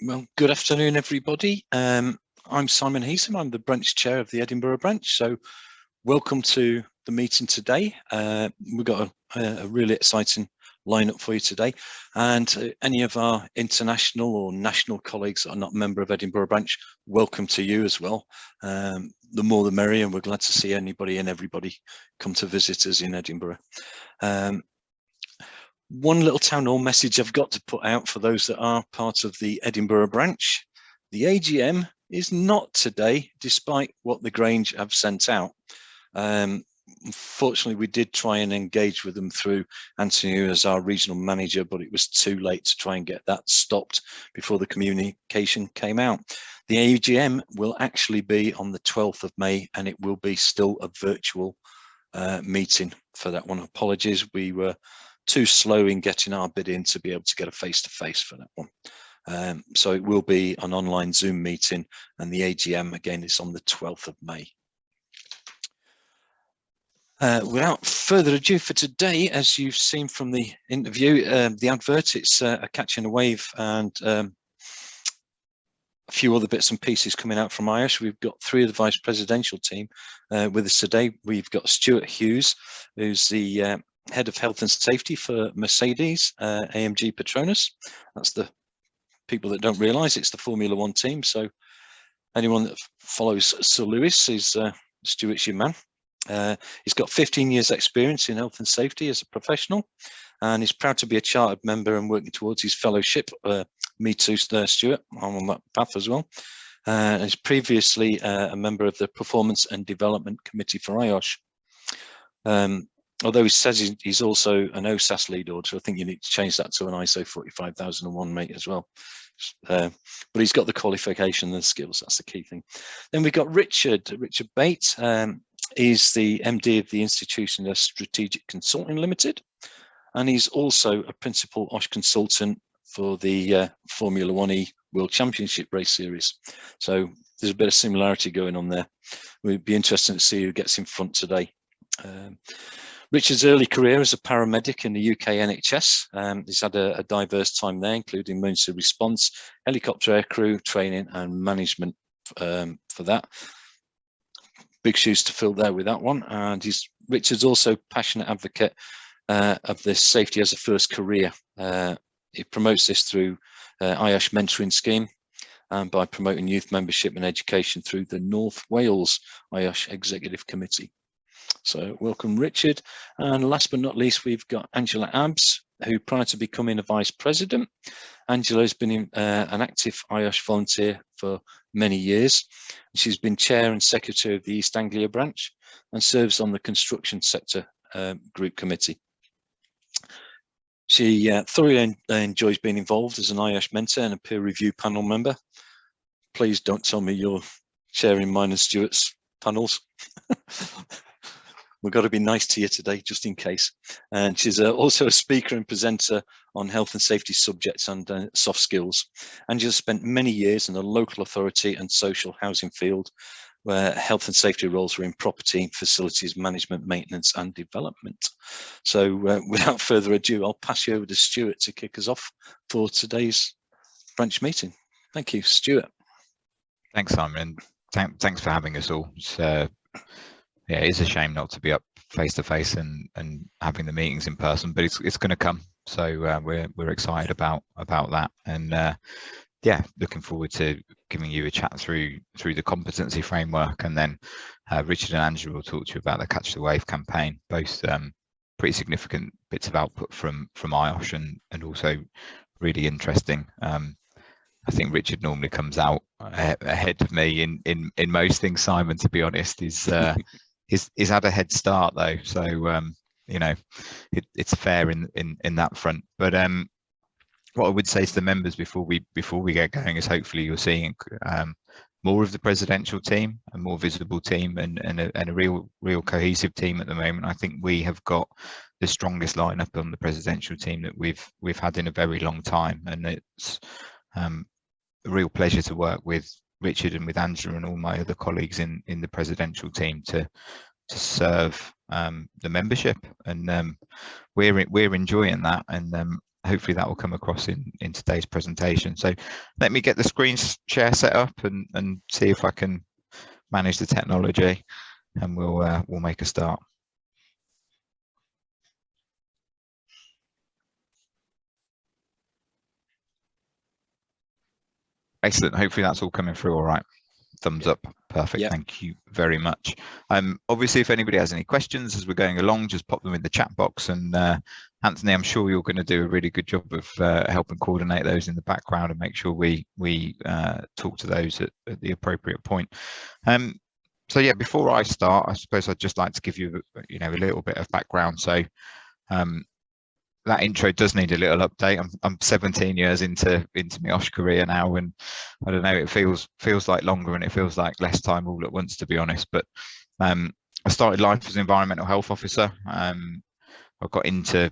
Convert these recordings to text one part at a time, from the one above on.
Well, good afternoon, everybody. I'm Simon Heath. I'm the branch chair of the Edinburgh Branch. So welcome to the meeting today. We've got a really exciting lineup for you today. And any of our international or national colleagues that are not a member of Edinburgh Branch, welcome to you as well. The more the merrier, and we're glad to see anybody and everybody come to visit us in Edinburgh. One little town hall message I've got to put out for those that are part of the Edinburgh Branch. The AGM is not today, despite what the Grange have sent out. Unfortunately, we did try and engage with them through Anthony as our regional manager, but it was too late to try and get that stopped before the communication came out. The AGM will actually be on the 12th of May, and it will be still a virtual meeting for that one. Apologies, we were too slow in getting our bid in to be able to get a face-to-face for that one. So it will be an online Zoom meeting, and the AGM again is on the 12th of May. Without further ado for today, as you've seen from the interview, the advert, it's a catching a wave and a few other bits and pieces coming out from IOSH. We've got three of the Vice Presidential Team with us today. We've got Stuart Hughes, who's the Head of Health and Safety for Mercedes AMG Petronas. That's the people that don't realise it's the Formula One team. So anyone that follows Sir Lewis is Stuart's your man. He's got 15 years experience in health and safety as a professional, and he's proud to be a chartered member and working towards his fellowship. Me too, Stuart, I'm on that path as well. He's previously a member of the Performance and Development Committee for IOSH. Although he says he's also an OSAS lead auditor, I think you need to change that to an ISO 45001 mate as well. But he's got the qualification and the skills, that's the key thing. Then we've got Richard Bate. He's the MD of the Institution of Strategic Consulting Limited, and he's also a principal OSH consultant for the Formula 1E World Championship Race Series. So there's a bit of similarity going on there. We'd be interested to see who gets in front today. Richard's early career as a paramedic in the UK NHS. He's had a diverse time there, including emergency response, helicopter aircrew training and management for that. Big shoes to fill there with that one. And Richard's also a passionate advocate of this safety as a first career. He promotes this through IOSH mentoring scheme and by promoting youth membership and education through the North Wales IOSH Executive Committee. So welcome, Richard. And last but not least, we've got Angela Abbs, who prior to becoming a vice president, Angela has been an active IOSH volunteer for many years. She's been chair and secretary of the East Anglia branch and serves on the construction sector group committee. She thoroughly enjoys being involved as an IOSH mentor and a peer review panel member. Please don't tell me you're sharing mine and Stuart's panels. We've got to be nice to you today, just in case. And she's also a speaker and presenter on health and safety subjects and soft skills. Angela spent many years in the local authority and social housing field, where health and safety roles were in property, facilities management, maintenance and development. So without further ado, I'll pass you over to Stuart to kick us off for today's branch meeting. Thank you, Stuart. Thanks, Simon. Thanks for having us all. Yeah, it is a shame not to be up face to face and having the meetings in person, but it's going to come. So we're excited about that, and yeah, looking forward to giving you a chat through the competency framework, and then Richard and Angela will talk to you about the Catch the Wave campaign. Both pretty significant bits of output from IOSH, and also really interesting. I think Richard normally comes out ahead of me in most things. Simon, to be honest, he's had a head start though, so you know, it's fair in that front. But what I would say to the members before we get going is hopefully you're seeing more of the presidential team, a more visible team, and a real cohesive team at the moment. I think we have got the strongest lineup on the presidential team that we've had in a very long time, and it's a real pleasure to work with Richard and with Angela and all my other colleagues in the presidential team to serve the membership, and we're enjoying that, and hopefully that will come across in today's presentation. So let me get the screen share set up and see if I can manage the technology, and we'll make a start. Excellent. Hopefully that's all coming through all right. Thumbs up. Perfect. Yep. Thank you very much. Obviously, if anybody has any questions as we're going along, just pop them in the chat box. And Anthony, I'm sure you're going to do a really good job of helping coordinate those in the background and make sure we talk to those at the appropriate point. So yeah, before I start, I suppose I'd just like to give you, a little bit of background. So that intro does need a little update. I'm 17 years into my IOSH career now, and I don't know, it feels like longer and it feels like less time all at once, to be honest. But I started life as an environmental health officer. I got into,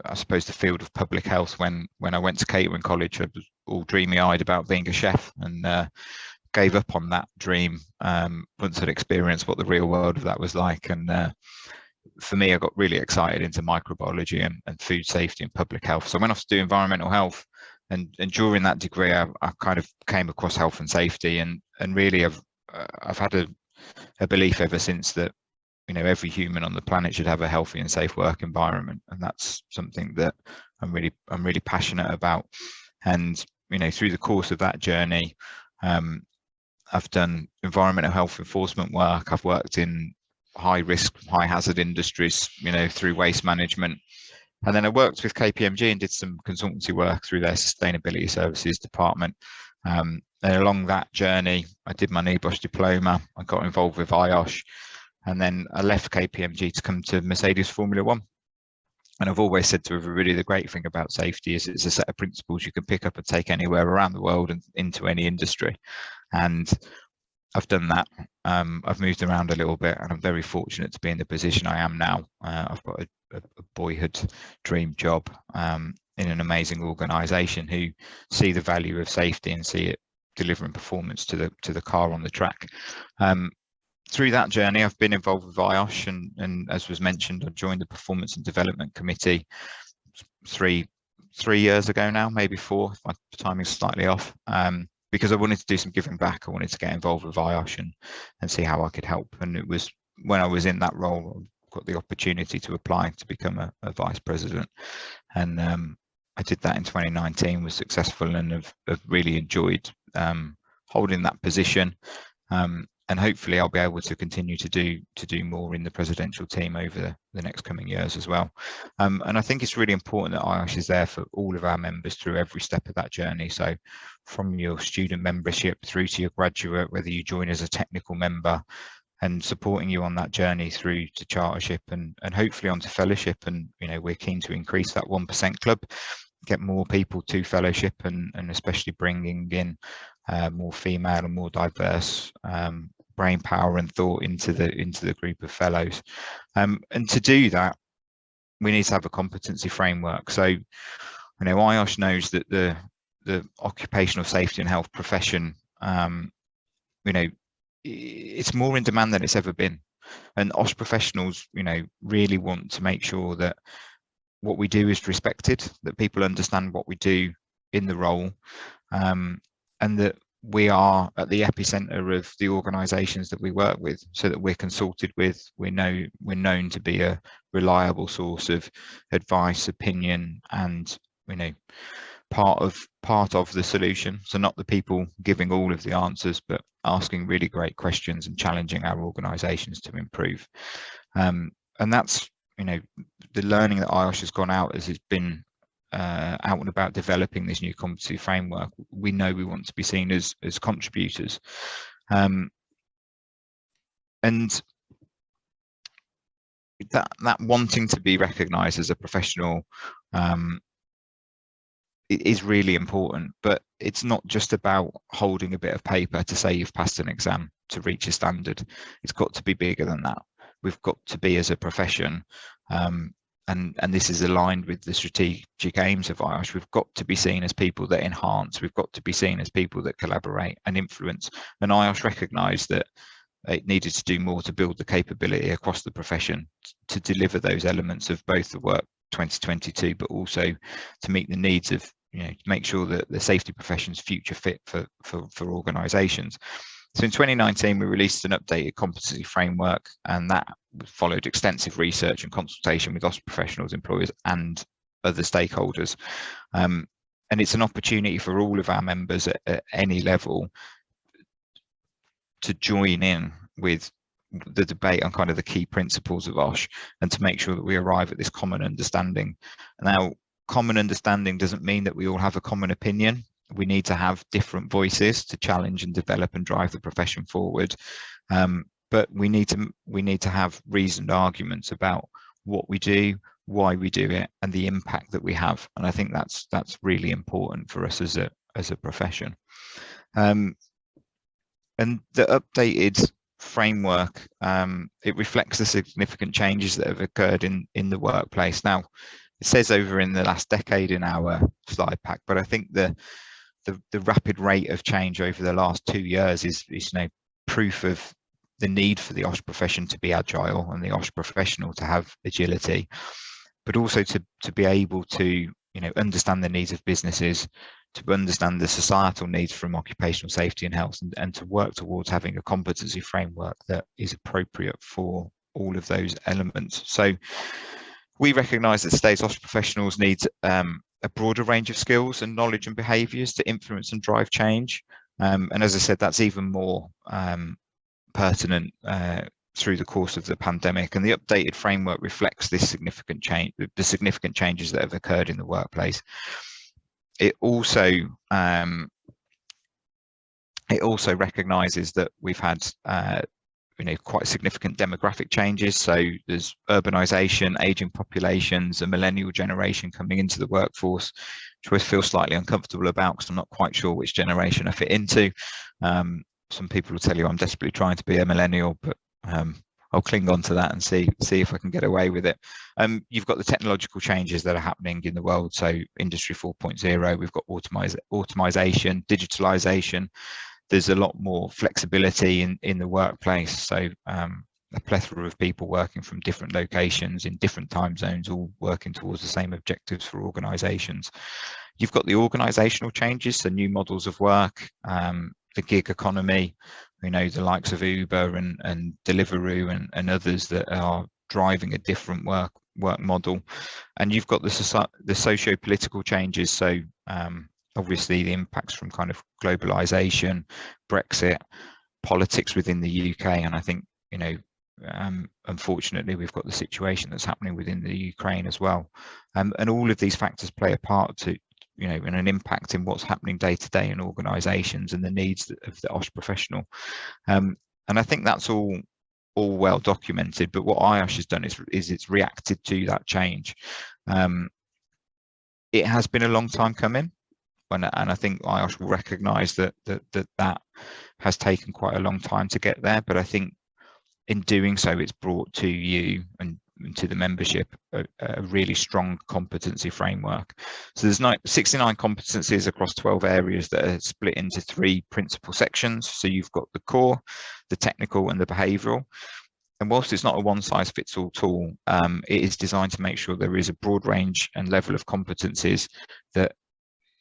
I suppose, the field of public health when I went to catering college. I was all dreamy-eyed about being a chef, and gave up on that dream once I'd experienced what the real world of that was like. And for me, I got really excited into microbiology and food safety and public health. So I went off to do environmental health, and during that degree, I kind of came across health and safety, and really I've had a belief ever since that every human on the planet should have a healthy and safe work environment, and that's something that I'm really passionate about. And through the course of that journey, I've done environmental health enforcement work. I've worked in high risk, high hazard industries, through waste management. And then I worked with KPMG and did some consultancy work through their sustainability services department. And along that journey, I did my NEBOSH diploma. I got involved with IOSH, and then I left KPMG to come to Mercedes Formula One. And I've always said to everybody, the great thing about safety is it's a set of principles you can pick up and take anywhere around the world and into any industry. And I've done that. I've moved around a little bit, and I'm very fortunate to be in the position I am now. I've got a boyhood dream job in an amazing organisation who see the value of safety and see it delivering performance to the car on the track. Through that journey, I've been involved with IOSH, and as was mentioned, I joined the Performance and Development Committee three years ago now, maybe 4, if my timing's slightly off. Because I wanted to do some giving back. I wanted to get involved with IOSH and see how I could help. And it was when I was in that role, I got the opportunity to apply to become a vice president. And I did that in 2019, was successful, and have really enjoyed holding that position. And hopefully I'll be able to continue to do more in the presidential team over the next coming years as well. And I think it's really important that IOSH is there for all of our members through every step of that journey. So from your student membership through to your graduate, whether you join as a technical member, and supporting you on that journey through to chartership and hopefully onto fellowship. And we're keen to increase that 1% club, get more people to fellowship, and especially bringing in more female and more diverse brain power and thought into the group of fellows. And to do that, we need to have a competency framework. So IOSH knows that the occupational safety and health profession, it's more in demand than it's ever been, and OSH professionals really want to make sure that what we do is respected, that people understand what we do in the role, and that we are at the epicenter of the organizations that we work with, so that we're consulted with, we're known to be a reliable source of advice, opinion, and part of the solution. So not the people giving all of the answers, but asking really great questions and challenging our organizations to improve. And that's the learning that IOSH has gone out as it's been out and about developing this new competency framework. We know we want to be seen as contributors, and that wanting to be recognized as a professional is really important. But it's not just about holding a bit of paper to say you've passed an exam to reach a standard. It's got to be bigger than that. We've got to be, as a profession, and this is aligned with the strategic aims of IOSH, we've got to be seen as people that enhance, we've got to be seen as people that collaborate and influence. And IOSH recognised that it needed to do more to build the capability across the profession to deliver those elements of both the work 2022, but also to meet the needs of, to make sure that the safety profession's future fit for organisations. So in 2019, we released an updated competency framework, and that followed extensive research and consultation with OSH professionals, employers, and other stakeholders. And it's an opportunity for all of our members at any level to join in with the debate on kind of the key principles of OSH, and to make sure that we arrive at this common understanding. Now, common understanding doesn't mean that we all have a common opinion. We need to have different voices to challenge and develop and drive the profession forward. But we need to have reasoned arguments about what we do, why we do it, and the impact that we have. And I think that's really important for us as a profession. And the updated framework, it reflects the significant changes that have occurred in the workplace. Now, it says over in the last decade in our slide pack, but I think the rapid rate of change over the last 2 years is proof of the need for the OSH profession to be agile and the OSH professional to have agility, but also to be able to understand the needs of businesses, to understand the societal needs from occupational safety and health, and to work towards having a competency framework that is appropriate for all of those elements. So we recognise that today's OSH professionals need a broader range of skills and knowledge and behaviours to influence and drive change. And as I said, that's even more pertinent through the course of the pandemic. And the updated framework reflects this significant change, the significant changes that have occurred in the workplace. It also recognises that we've had quite significant demographic changes. So there's urbanisation, ageing populations, a millennial generation coming into the workforce, which I always feel slightly uncomfortable about because I'm not quite sure which generation I fit into. Some people will tell you I'm desperately trying to be a millennial, but I'll cling on to that and see if I can get away with it. You've got the technological changes that are happening in the world. So Industry 4.0, we've got automation, digitalisation. There's a lot more flexibility in the workplace. So a plethora of people working from different locations in different time zones, all working towards the same objectives for organisations. You've got the organisational changes, so new models of work, the gig economy, the likes of Uber and Deliveroo and others that are driving a different work model. And you've got the socio-political changes. So obviously the impacts from kind of globalization, Brexit, politics within the UK. And I think, unfortunately, we've got the situation that's happening within the Ukraine as well. And all of these factors play a part to, and an impact in what's happening day to day in organisations and the needs of the OSH professional. And I think that's all well documented. But what IOSH has done is it's reacted to that change. It has been a long time coming, and I think IOSH will recognise that has taken quite a long time to get there. But I think in doing so, it's brought to you and to the membership a really strong competency framework. So there's 69 competencies across 12 areas that are split into 3 principal sections. So you've got the core, the technical, and the behavioural. And whilst it's not a one-size-fits-all tool, it is designed to make sure there is a broad range and level of competencies that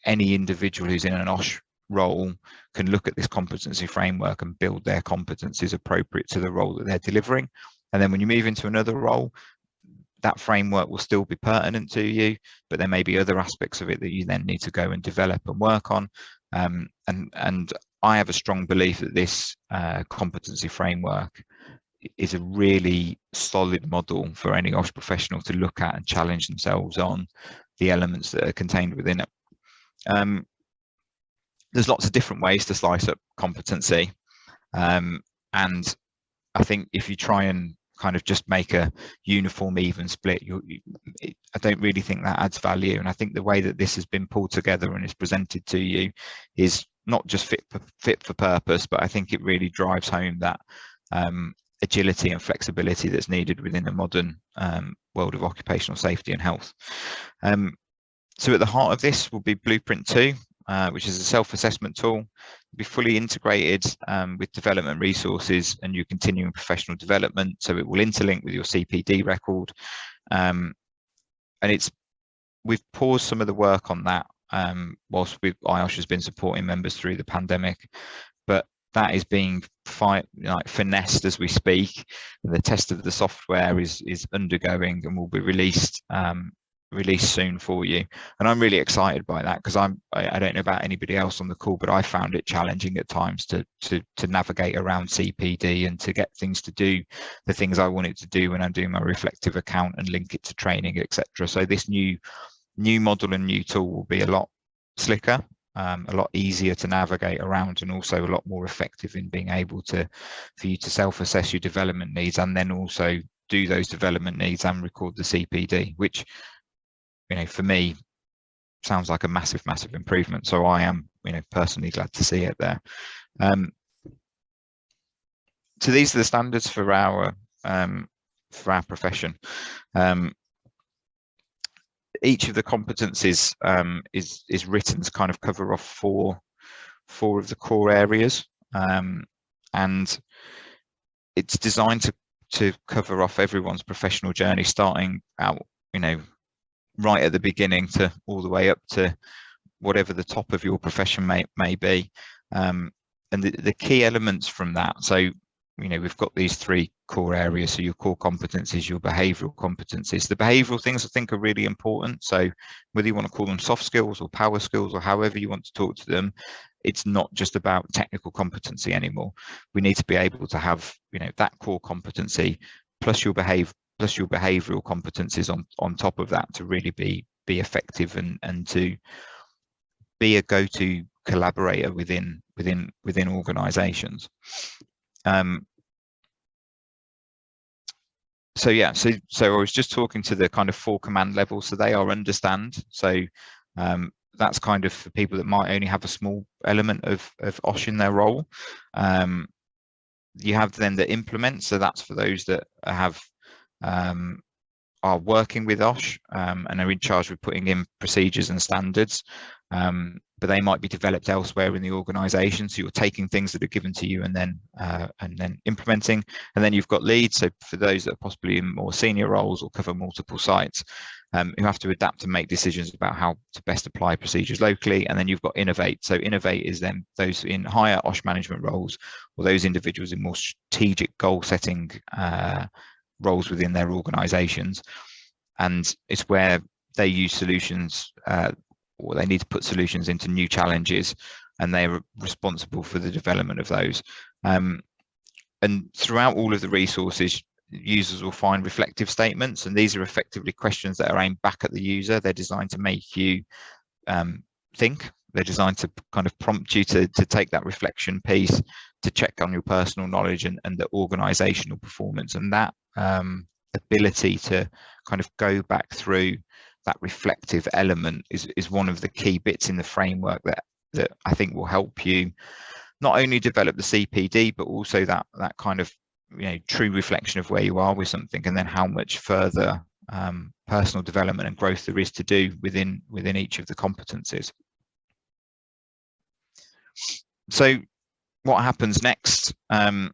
any individual who's in an OSH role can look at this competency framework and build their competencies appropriate to the role that they're delivering. And then when you move into another role, that framework will still be pertinent to you, but there may be other aspects of it that you then need to go and develop and work on. And I have a strong belief that this competency framework is a really solid model for any OSH professional to look at and challenge themselves on the elements that are contained within it. There's lots of different ways to slice up competency. And I think if you try and kind of just make a uniform even split, I don't really think that adds value. And I think the way that this has been pulled together and is presented to you is not just fit for purpose, but I think it really drives home that agility and flexibility that's needed within the modern world of occupational safety and health. So at the heart of this will be Blueprint 2, which is a self-assessment tool. It'll be fully integrated with development resources and your continuing professional development. So it will interlink with your CPD record. and we've paused some of the work on that whilst IOSH has been supporting members through the pandemic, but that is being finessed as we speak. The test of the software is undergoing and will be released soon for you, and I'm really excited by that, because I don't know about anybody else on the call, but I found it challenging at times to navigate around CPD and to get things to do the things I wanted to do when I'm doing my reflective account and link it to training, etc. So this new model and new tool will be a lot slicker, a lot easier to navigate around, and also a lot more effective in being able for you to self-assess your development needs, and then also do those development needs and record the CPD, which, for me, sounds like a massive improvement. So I am, personally glad to see it there. So these are the standards for our profession. Each of the competencies is written to kind of cover off four of the core areas, and it's designed to cover off everyone's professional journey, starting out, right at the beginning to all the way up to whatever the top of your profession may be. And the key elements from that, so we've got these three core areas. So your core competencies, your behavioural competencies. The behavioural things I think are really important. So whether you want to call them soft skills or power skills or however you want to talk to them, it's not just about technical competency anymore. We need to be able to have that core competency plus your behavioural competencies on top of that to really be effective and to be a go-to collaborator within organisations. So I was just talking to the kind of 4 command levels. So they are understand. So that's kind of for people that might only have a small element of OSH in their role. You have then the implement. So that's for those that are working with OSH and are in charge of putting in procedures and standards, but they might be developed elsewhere in the organisation. So you're taking things that are given to you and then implementing. And then you've got lead. So for those that are possibly in more senior roles or cover multiple sites, who have to adapt and make decisions about how to best apply procedures locally. And then you've got innovate. So innovate is then those in higher OSH management roles, or those individuals in more strategic goal setting roles within their organisations, and it's where they use solutions, or they need to put solutions into new challenges, and they're responsible for the development of those. And throughout all of the resources, users will find reflective statements, and these are effectively questions that are aimed back at the user. They're designed to make you think. They're designed to kind of prompt you to take that reflection piece, to check on your personal knowledge and the organizational performance. And that ability to kind of go back through that reflective element is one of the key bits in the framework that I think will help you not only develop the CPD, but also that kind of true reflection of where you are with something, and then how much further personal development and growth there is to do within each of the competencies. So what happens next? I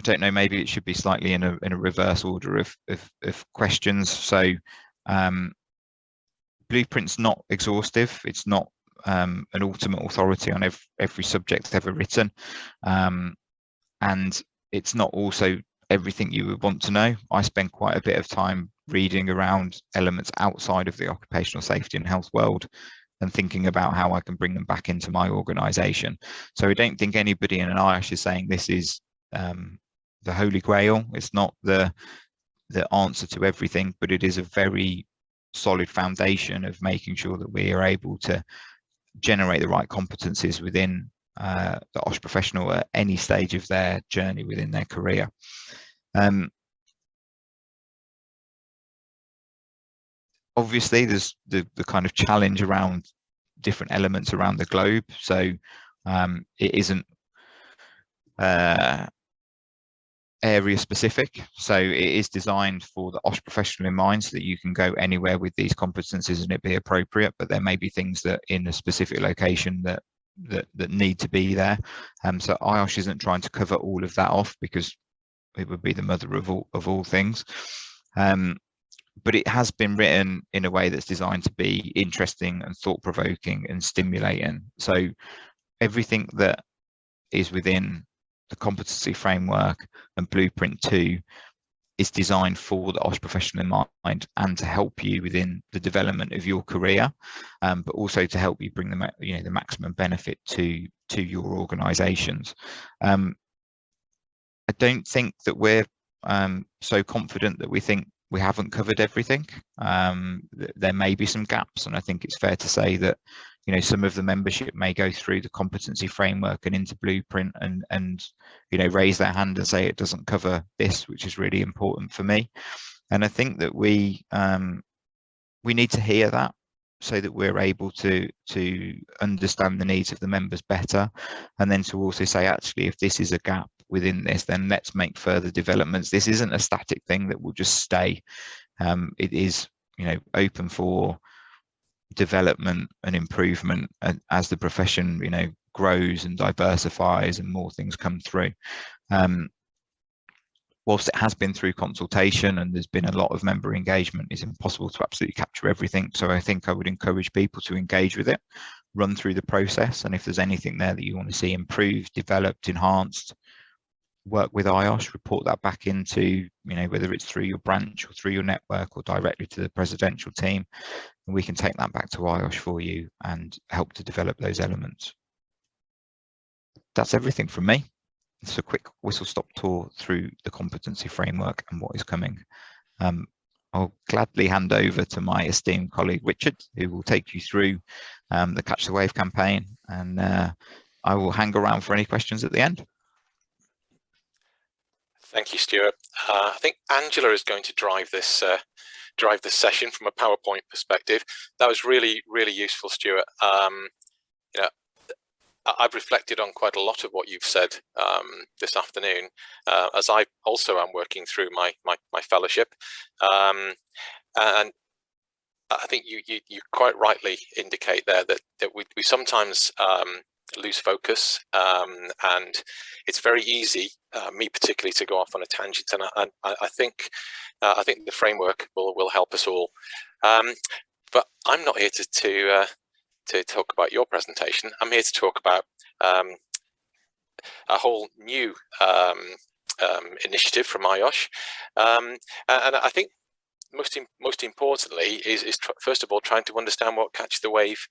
don't know, maybe it should be slightly in a reverse order of questions. So Blueprint's not exhaustive. It's not an ultimate authority on every subject ever written. And it's not also everything you would want to know. I spend quite a bit of time reading around elements outside of the occupational safety and health world and thinking about how I can bring them back into my organisation. So I don't think anybody in an IOSH is saying this is the holy grail. It's not the answer to everything, but it is a very solid foundation of making sure that we are able to generate the right competencies within the OSH professional at any stage of their journey within their career. Obviously, there's the kind of challenge around different elements around the globe. So it isn't area specific. So it is designed for the OSH professional in mind, so that you can go anywhere with these competencies and it be appropriate. But there may be things that in a specific location that need to be there. So IOSH isn't trying to cover all of that off, because it would be the mother of all things. but it has been written in a way that's designed to be interesting and thought-provoking and stimulating. So everything that is within the competency framework and blueprint 2 is designed for the IOSH professional in mind and to help you within the development of your career, but also to help you bring the maximum benefit to your organisations. I don't think that we're so confident that we think we haven't covered everything. There may be some gaps, and I think it's fair to say that some of the membership may go through the competency framework and into blueprint and raise their hand and say it doesn't cover this, which is really important for me. And I think that we need to hear that so that we're able to understand the needs of the members better, and then to also say, actually, if this is a gap within this, then let's make further developments. This isn't a static thing that will just stay. It is open for development and improvement as the profession grows and diversifies and more things come through. Whilst it has been through consultation and there's been a lot of member engagement, it's impossible to absolutely capture everything. So I think I would encourage people to engage with it, run through the process, and if there's anything there that you want to see improved, developed, enhanced, work with IOSH, report that back into, whether it's through your branch or through your network or directly to the presidential team, and we can take that back to IOSH for you and help to develop those elements. That's everything from me. It's a quick whistle-stop tour through the competency framework and what is coming. I'll gladly hand over to my esteemed colleague Richard, who will take you through the Catch the Wave campaign, and I will hang around for any questions at the end. Thank you, Stuart. I think Angela is going to drive this session from a PowerPoint perspective. That was really, really useful, Stuart. I've reflected on quite a lot of what you've said this afternoon, as I also am working through my fellowship, and I think you quite rightly indicate there that we sometimes lose focus, and it's very easy, me particularly, to go off on a tangent, and I think the framework will help us all. But I'm not here to talk about your presentation. I'm here to talk about a whole new initiative from IOSH, and I think most importantly is first of all trying to understand what Catch the Wave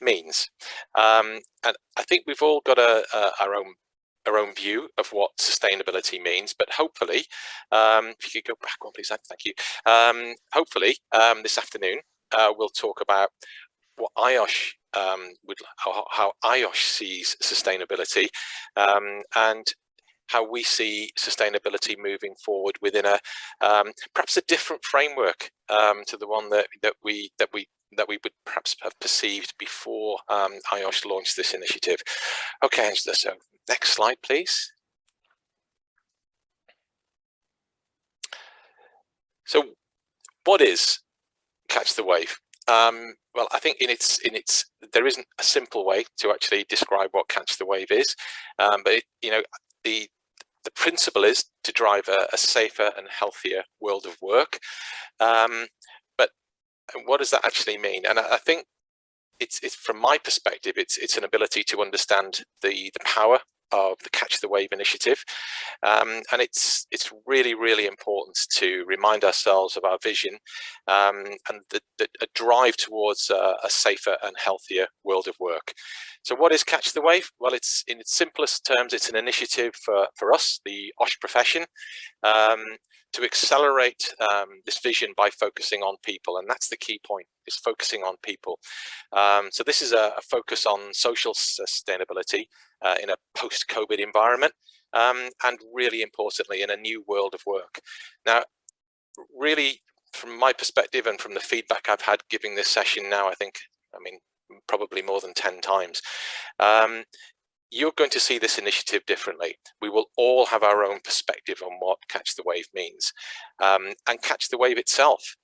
means, and I think we've all got our own view of what sustainability means, but hopefully, if you could go back one please, thank you. Hopefully this afternoon we'll talk about what IOSH how IOSH sees sustainability, and how we see sustainability moving forward within a perhaps a different framework to the one that we would perhaps have perceived before IOSH launched this initiative. Okay, Angela, so next slide, please. So, what is Catch the Wave? Well, I think there isn't a simple way to actually describe what Catch the Wave is, but the principle is to drive a safer and healthier world of work. But what does that actually mean? And I think it's from my perspective, it's an ability to understand the power of the Catch the Wave initiative, and it's really, really important to remind ourselves of our vision, and a drive towards a safer and healthier world of work. So what is Catch the Wave? Well, it's, in its simplest terms, it's an initiative for us, the IOSH profession, to accelerate this vision by focusing on people, and that's the key point, is focusing on people. So this is a focus on social sustainability in a post-COVID environment, and really importantly, in a new world of work. Now, really, from my perspective and from the feedback I've had giving this session now, I mean, probably more than 10 times, you're going to see this initiative differently. We will all have our own perspective on what Catch the Wave means. And Catch the Wave itself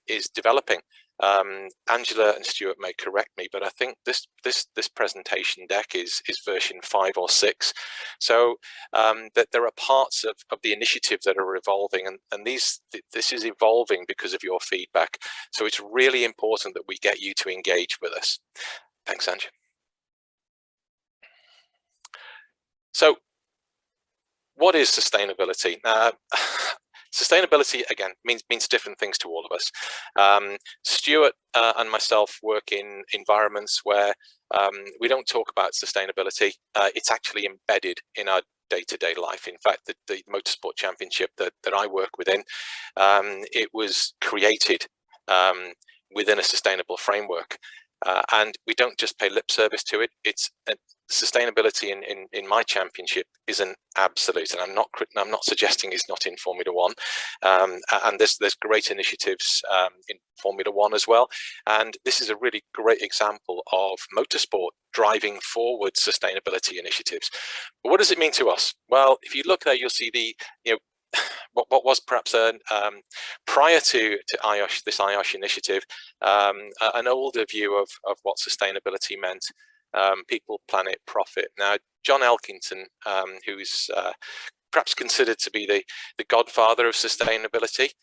is developing. Angela and Stuart may correct me, but I think this presentation deck is version 5 or 6. So that there are parts of the initiative that are evolving, and this is evolving because of your feedback. So it's really important that we get you to engage with us. Thanks, Angela. So what is sustainability? Sustainability, again, means different things to all of us. Stuart and myself work in environments where we don't talk about sustainability. It's actually embedded in our day-to-day life. In fact, the motorsport championship that I work within, it was created within a sustainable framework. And we don't just pay lip service to it. It's sustainability in my championship is an absolute, and I'm not suggesting it's not in Formula One. And there's great initiatives in Formula One as well. And this is a really great example of motorsport driving forward sustainability initiatives. But what does it mean to us? Well, if you look there, you'll see the what was perhaps prior to IOSH, this IOSH initiative, an older view of what sustainability meant. People, planet, profit. Now, John Elkington, who's perhaps considered to be the godfather of sustainability,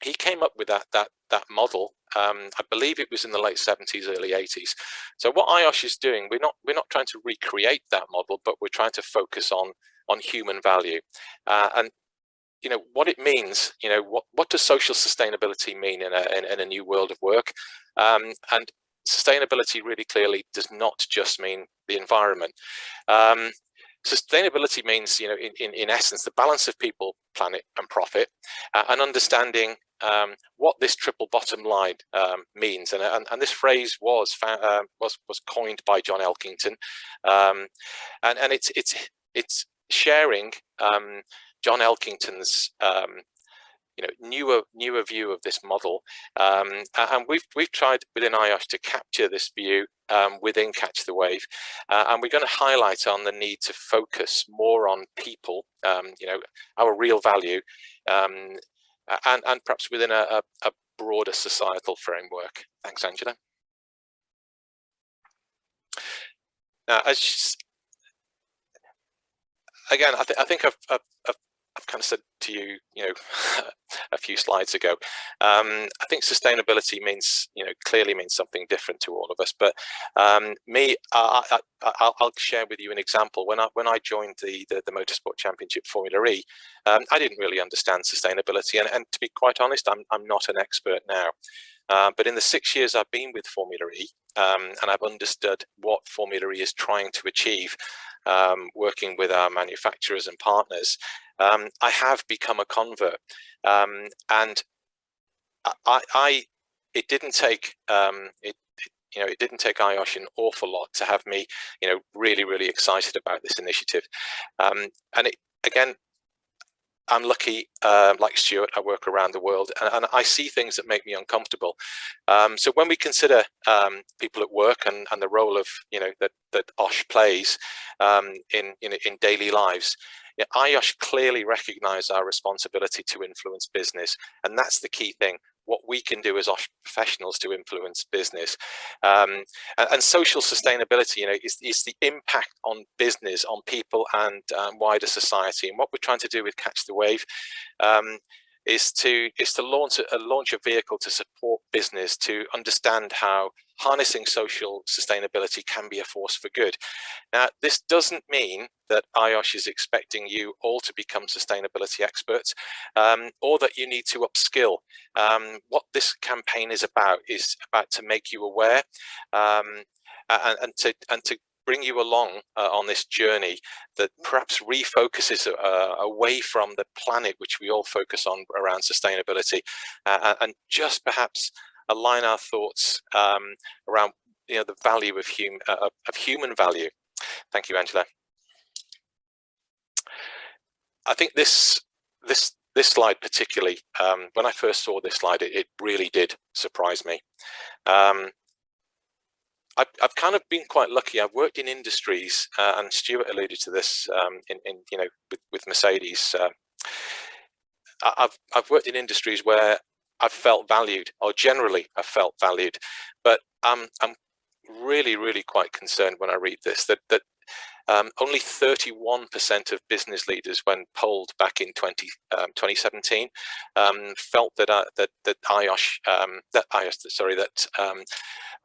he came up with that model. I believe it was in the late 70s, early 80s. So what IOSH is doing, we're not trying to recreate that model, but we're trying to focus on human value. And what it means, what does social sustainability mean in a new world of work? And sustainability really clearly does not just mean the environment. Sustainability means, in essence, the balance of people, planet, and profit, and understanding what this triple bottom line means. And this phrase was coined by John Elkington, and it's sharing John Elkington's newer view of this model, and we've tried within IOSH to capture this view within Catch the Wave, and we're going to highlight on the need to focus more on people, our real value, and perhaps within a broader societal framework. Thanks, Angela. Now, again, I think I've kind of said to you, a few slides ago. I think sustainability clearly means something different to all of us. But I'll share with you an example. When I joined the Motorsport Championship Formula E, I didn't really understand sustainability, and to be quite honest, I'm not an expert now. But in the 6 years I've been with Formula E, and I've understood what Formula E is trying to achieve, working with our manufacturers and partners, I have become a convert, and it didn't take it didn't take IOSH an awful lot to have me really excited about this initiative, and again, I'm lucky, like Stuart, I work around the world, and I see things that make me uncomfortable. So when we consider people at work and the role of that OSH plays in daily lives, IOSH clearly recognise our responsibility to influence business, and that's the key thing. What we can do as OSH professionals to influence business, and social sustainability, is the impact on business, on people, and wider society. And what we're trying to do with Catch the Wave is to launch a vehicle to support business to understand how harnessing social sustainability can be a force for good. Now, this doesn't mean that IOSH is expecting you all to become sustainability experts, or that you need to upskill. What this campaign is about to make you aware, and to bring you along on this journey that perhaps refocuses away from the planet, which we all focus on around sustainability, and just perhaps align our thoughts around the value of human value. Thank you, Angela. I think this slide particularly, when I first saw this slide, it really did surprise me. I've kind of been quite lucky. I've worked in industries, and Stuart alluded to this with Mercedes. I've worked in industries where I've felt valued, or generally I've felt valued. But I'm really quite concerned when I read this that only 31% of business leaders, when polled back in 2017, felt that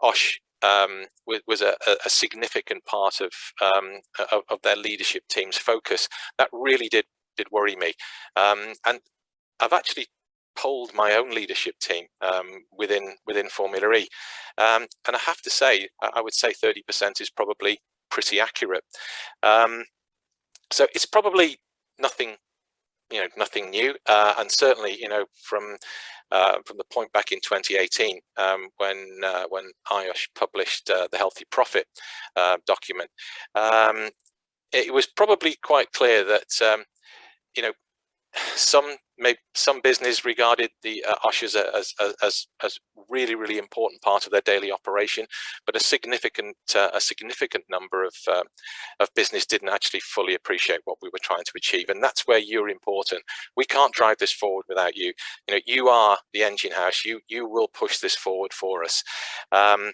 OSH was a significant part of their leadership team's focus. That really did worry me, and I've actually polled my own leadership team within Formula E, and I have to say, I would say 30% is probably pretty accurate. So it's probably nothing new, and certainly, from the point back in 2018, when IOSH published the Healthy Profit document, it was probably quite clear that some business regarded the OSH as really important part of their daily operation, but a significant number of business didn't actually fully appreciate what we were trying to achieve, and that's where you're important. We can't drive this forward without you. You are the engine house. You will push this forward for us. And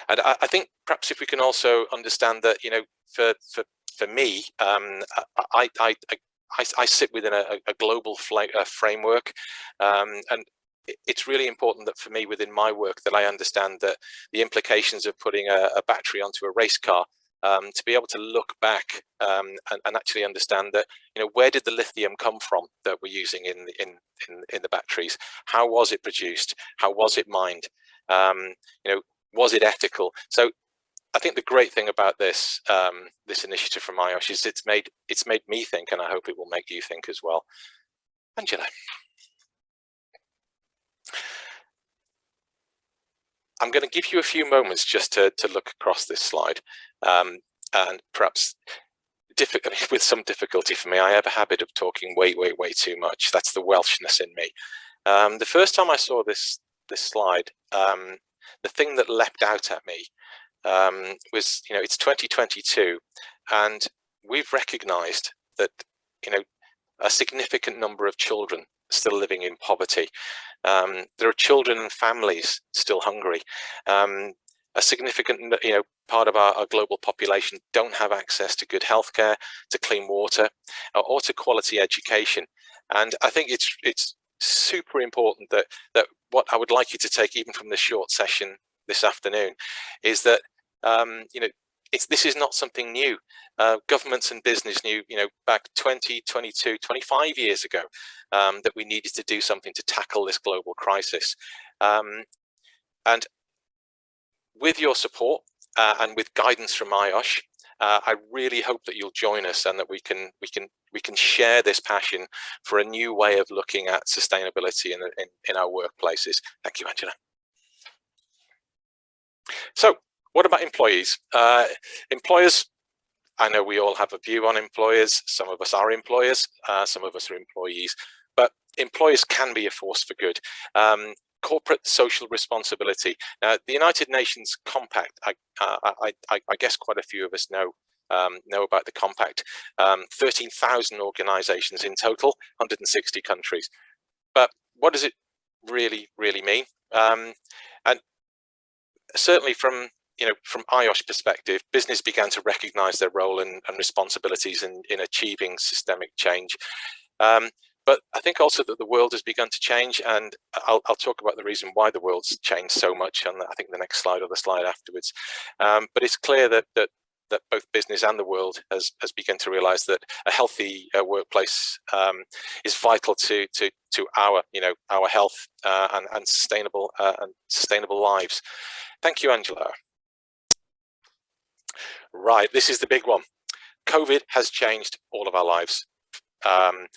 I think perhaps if we can also understand that, for me, I sit within a global framework, and it's really important that for me within my work that I understand that the implications of putting a battery onto a race car, to be able to look back and actually understand that, where did the lithium come from that we're using in the batteries? How was it produced? How was it mined? Was it ethical? So I think the great thing about this this initiative from IOSH is it's made me think, and I hope it will make you think as well. Angela, I'm going to give you a few moments just to look across this slide, and perhaps with some difficulty for me. I have a habit of talking way too much. That's the Welshness in me. The first time I saw this slide, the thing that leapt out at me was, it's 2022, and we've recognized that, a significant number of children still living in poverty. There are children and families still hungry. A significant, part of our global population don't have access to good healthcare, to clean water, or to quality education. And I think it's super important that what I would like you to take even from this short session this afternoon is that this is not something new. Governments and business knew, back 20, 22, 25 years ago, that we needed to do something to tackle this global crisis. And with your support and with guidance from IOSH, I really hope that you'll join us and that we can share this passion for a new way of looking at sustainability in our workplaces. Thank you, Angela. So, what about employees? Employers, I know we all have a view on employers. Some of us are employers, some of us are employees, but employers can be a force for good. Corporate social responsibility. Now, the United Nations Compact, I guess quite a few of us know about the Compact. 13,000 organizations in total, 160 countries. But what does it really mean? And certainly from IOSH perspective, business began to recognize their role and responsibilities in achieving systemic change. But I think also that the world has begun to change, and I'll talk about the reason why the world's changed so much on, I think, the next slide or the slide afterwards. But it's clear that both business and the world has begun to realize that a healthy workplace is vital to our health and sustainable lives. Thank you, Angela. Right, this is the big one. COVID has changed all of our lives. And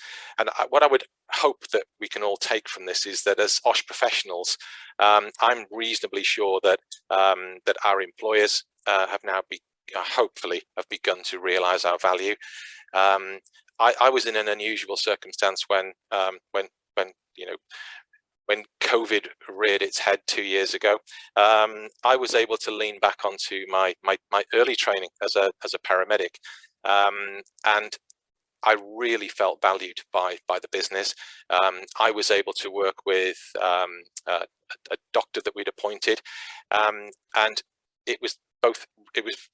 what I would hope that we can all take from this is that as OSH professionals, I'm reasonably sure that our employers have now hopefully have begun to realize our value. I was in an unusual circumstance when COVID reared its head 2 years ago. I was able to lean back onto my early training as a paramedic, and I really felt valued by the business. I was able to work with a doctor that we'd appointed, and it was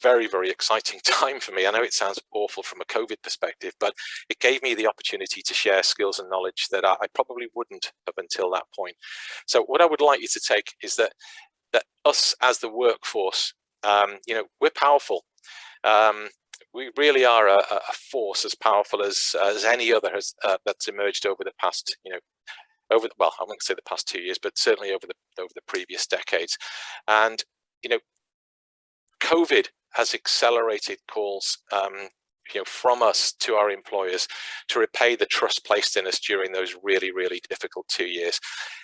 very, very exciting time for me. I know it sounds awful from a COVID perspective, but it gave me the opportunity to share skills and knowledge that I probably wouldn't have until that point. So what I would like you to take is that us as the workforce, we're powerful. We really are a force as powerful as any other that's emerged over the past, I wouldn't say the past 2 years, but certainly over the previous decades. And COVID has accelerated calls from us to our employers to repay the trust placed in us during those really, really difficult 2 years.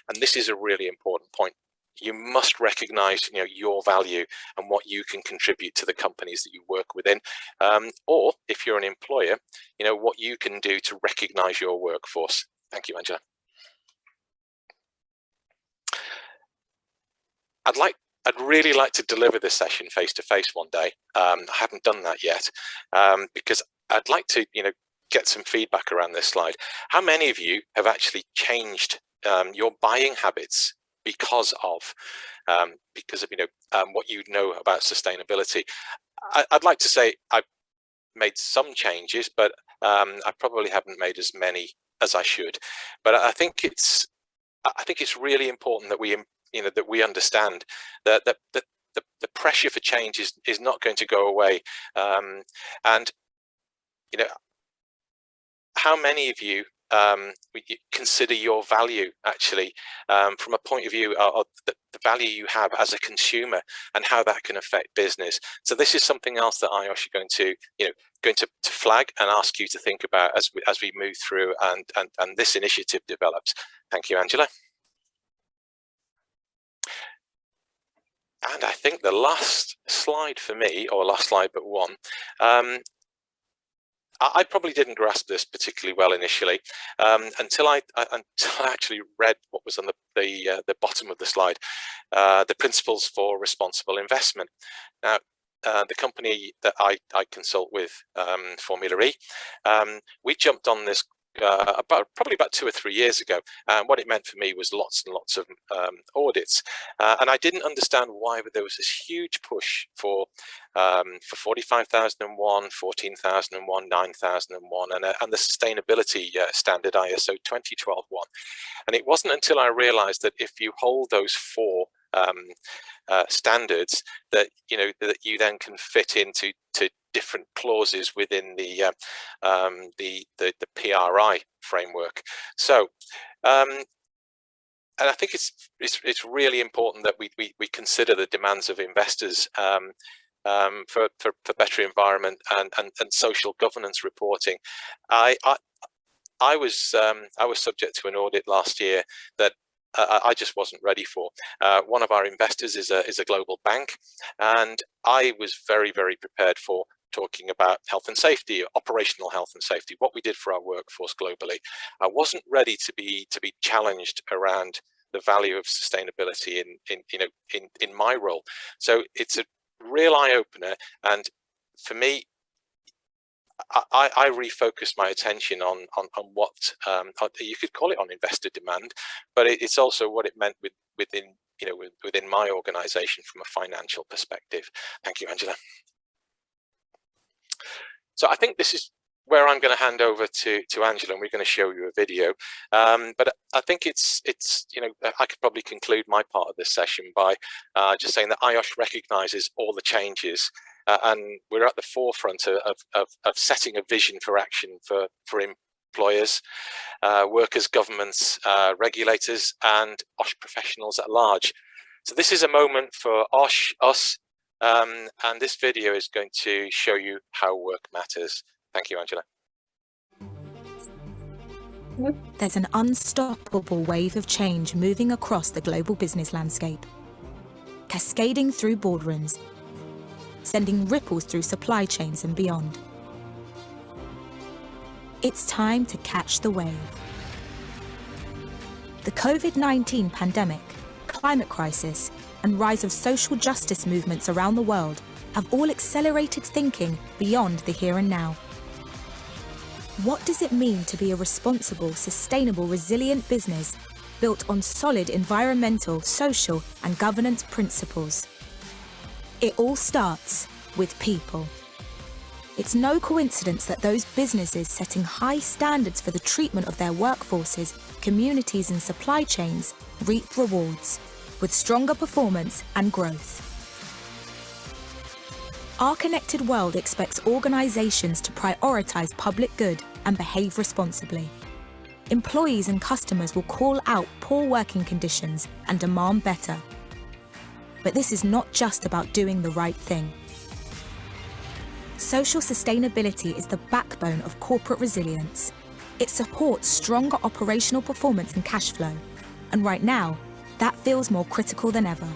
And this is a really important point. You must recognize your value and what you can contribute to the companies that you work within, or if you're an employer, what you can do to recognize your workforce. Thank you, Angela. I'd really like to deliver this session face to face one day. I haven't done that yet, because I'd like to get some feedback around this slide. How many of you have actually changed your buying habits because of what you know about sustainability? I'd like to say I've made some changes, but I probably haven't made as many as I should. But I think it's really important that we understand that the pressure for change is not going to go away. And how many of you consider your value actually from a point of view of the value you have as a consumer and how that can affect business? So this is something else that IOSH are going to flag and ask you to think about as we move through and this initiative develops. Thank you, Angela. And I think the last slide for me, or last slide but one, I probably didn't grasp this particularly well initially until I actually read what was on the bottom of the slide, the principles for responsible investment. Now, the company that I consult with, Formula E, we jumped on this probably about 2 or 3 years ago, and what it meant for me was lots and lots of audits, and I didn't understand why there was this huge push for 45,001, 14,001, 9,001, and the sustainability standard ISO 2012-1. And it wasn't until I realized that if you hold those 4 standards that you then can fit into different clauses within the PRI framework. So and I think it's really important that we consider the demands of investors for better environment and social governance reporting. I was subject to an audit last year that I just wasn't ready for. One of our investors is a global bank, and I was very, very prepared for talking about health and safety, operational health and safety, what we did for our workforce globally. I wasn't ready to be challenged around the value of sustainability in my role. So it's a real eye-opener, and for me, I refocused my attention on what you could call it on investor demand, but it's also what it meant within my organization from a financial perspective. Thank you, Angela. So I think this is where I'm going to hand over to Angela, and we're going to show you a video. But I think it's I could probably conclude my part of this session by just saying that IOSH recognises all the changes, and we're at the forefront of setting a vision for action for employers, workers, governments, regulators, and OSH professionals at large. So this is a moment for OSH, us, and this video is going to show you how work matters. Thank you, Angela. There's an unstoppable wave of change moving across the global business landscape, cascading through boardrooms, sending ripples through supply chains and beyond. It's time to catch the wave. The COVID-19 pandemic, climate crisis, and rise of social justice movements around the world have all accelerated thinking beyond the here and now. What does it mean to be a responsible, sustainable, resilient business built on solid environmental, social, and governance principles? It all starts with people. It's no coincidence that those businesses setting high standards for the treatment of their workforces, communities, and supply chains reap rewards with stronger performance and growth. Our connected world expects organisations to prioritise public good and behave responsibly. Employees and customers will call out poor working conditions and demand better. But this is not just about doing the right thing. Social sustainability is the backbone of corporate resilience. It supports stronger operational performance and cash flow. And right now, that feels more critical than ever.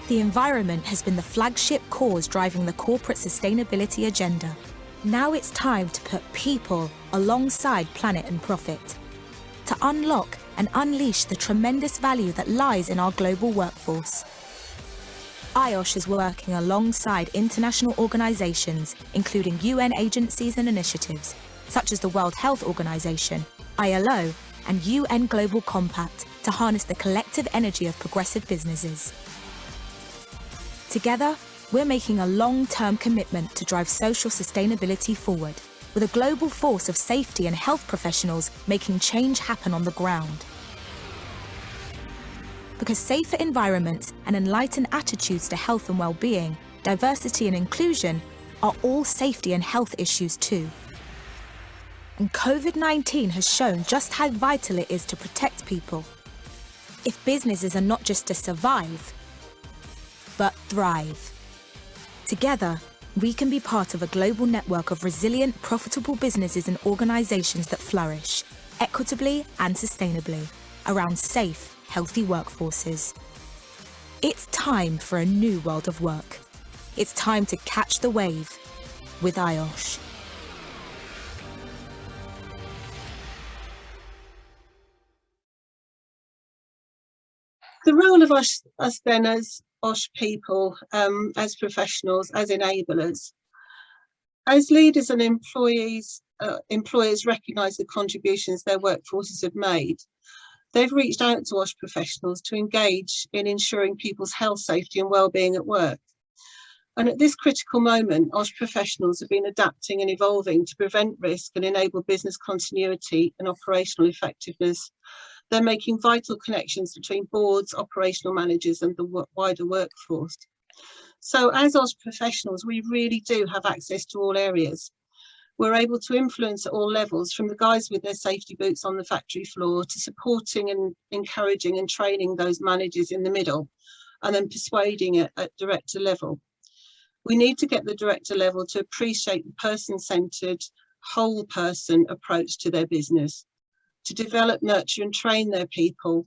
The environment has been the flagship cause driving the corporate sustainability agenda. Now it's time to put people alongside planet and profit, to unlock and unleash the tremendous value that lies in our global workforce. IOSH is working alongside international organisations, including UN agencies and initiatives, such as the World Health Organization, ILO, and UN Global Compact to harness the collective energy of progressive businesses. Together, we're making a long-term commitment to drive social sustainability forward, with a global force of safety and health professionals making change happen on the ground. Because safer environments and enlightened attitudes to health and well-being, diversity and inclusion are all safety and health issues too. And COVID-19 has shown just how vital it is to protect people. If businesses are not just to survive, but thrive. Together, we can be part of a global network of resilient, profitable businesses and organisations that flourish, equitably and sustainably, around safe, healthy workforces. It's time for a new world of work. It's time to catch the wave with IOSH. The role of us then as IOSH people, as professionals, as enablers, as leaders and employees recognise the contributions their workforces have made. They've reached out to IOSH professionals to engage in ensuring people's health, safety and well-being at work. And at this critical moment, IOSH professionals have been adapting and evolving to prevent risk and enable business continuity and operational effectiveness. They're making vital connections between boards, operational managers and the wider workforce. So as IOSH professionals, we really do have access to all areas. We're able to influence at all levels, from the guys with their safety boots on the factory floor to supporting and encouraging and training those managers in the middle, and then persuading it at director level. We need to get the director level to appreciate the person-centred, whole person approach to their business, to develop, nurture and train their people,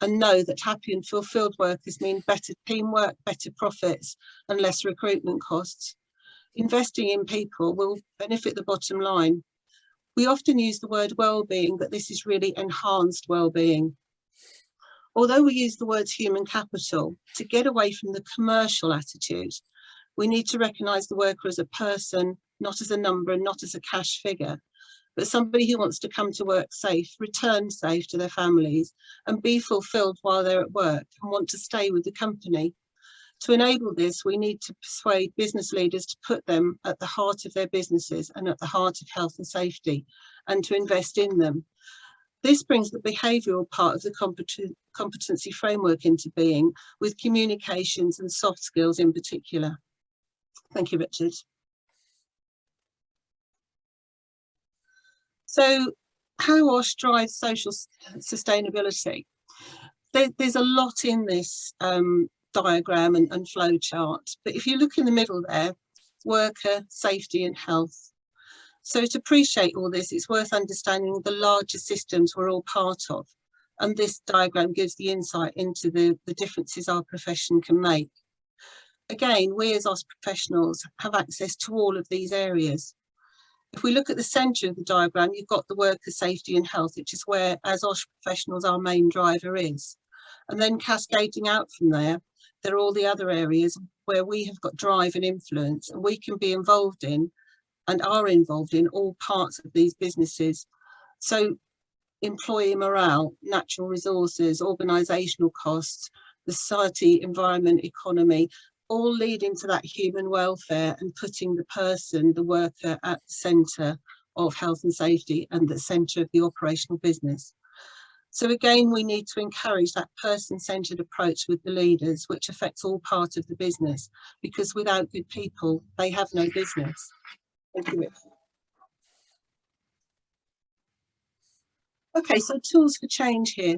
and know that happy and fulfilled workers mean better teamwork, better profits and less recruitment costs. Investing in people will benefit the bottom line. We often use the word well-being, but this is really enhanced well-being. Although we use the words human capital, to get away from the commercial attitude, we need to recognise the worker as a person, not as a number and not as a cash figure, but somebody who wants to come to work safe, return safe to their families and be fulfilled while they're at work and want to stay with the company. To enable this, we need to persuade business leaders to put them at the heart of their businesses and at the heart of health and safety, and to invest in them. This brings the behavioural part of the competency framework into being, with communications and soft skills in particular. Thank you, Richard. So how IOSH drives social sustainability? There's a lot in this diagram and flow chart, but if you look in the middle there, worker, safety and health. So to appreciate all this, it's worth understanding the larger systems we're all part of, and this diagram gives the insight into the differences our profession can make. Again, we as IOSH professionals have access to all of these areas. If we look at the centre of the diagram, you've got the worker safety and health, which is where, as IOSH professionals, our main driver is. And then cascading out from there, there are all the other areas where we have got drive and influence, and we can be involved in and are involved in all parts of these businesses. So employee morale, natural resources, organisational costs, the society, environment, economy, all leading to that human welfare and putting the person, the worker, at the centre of health and safety and the centre of the operational business. So again, we need to encourage that person-centred approach with the leaders, which affects all parts of the business, because without good people, they have no business. Thank you, Richard. Okay, so tools for change here.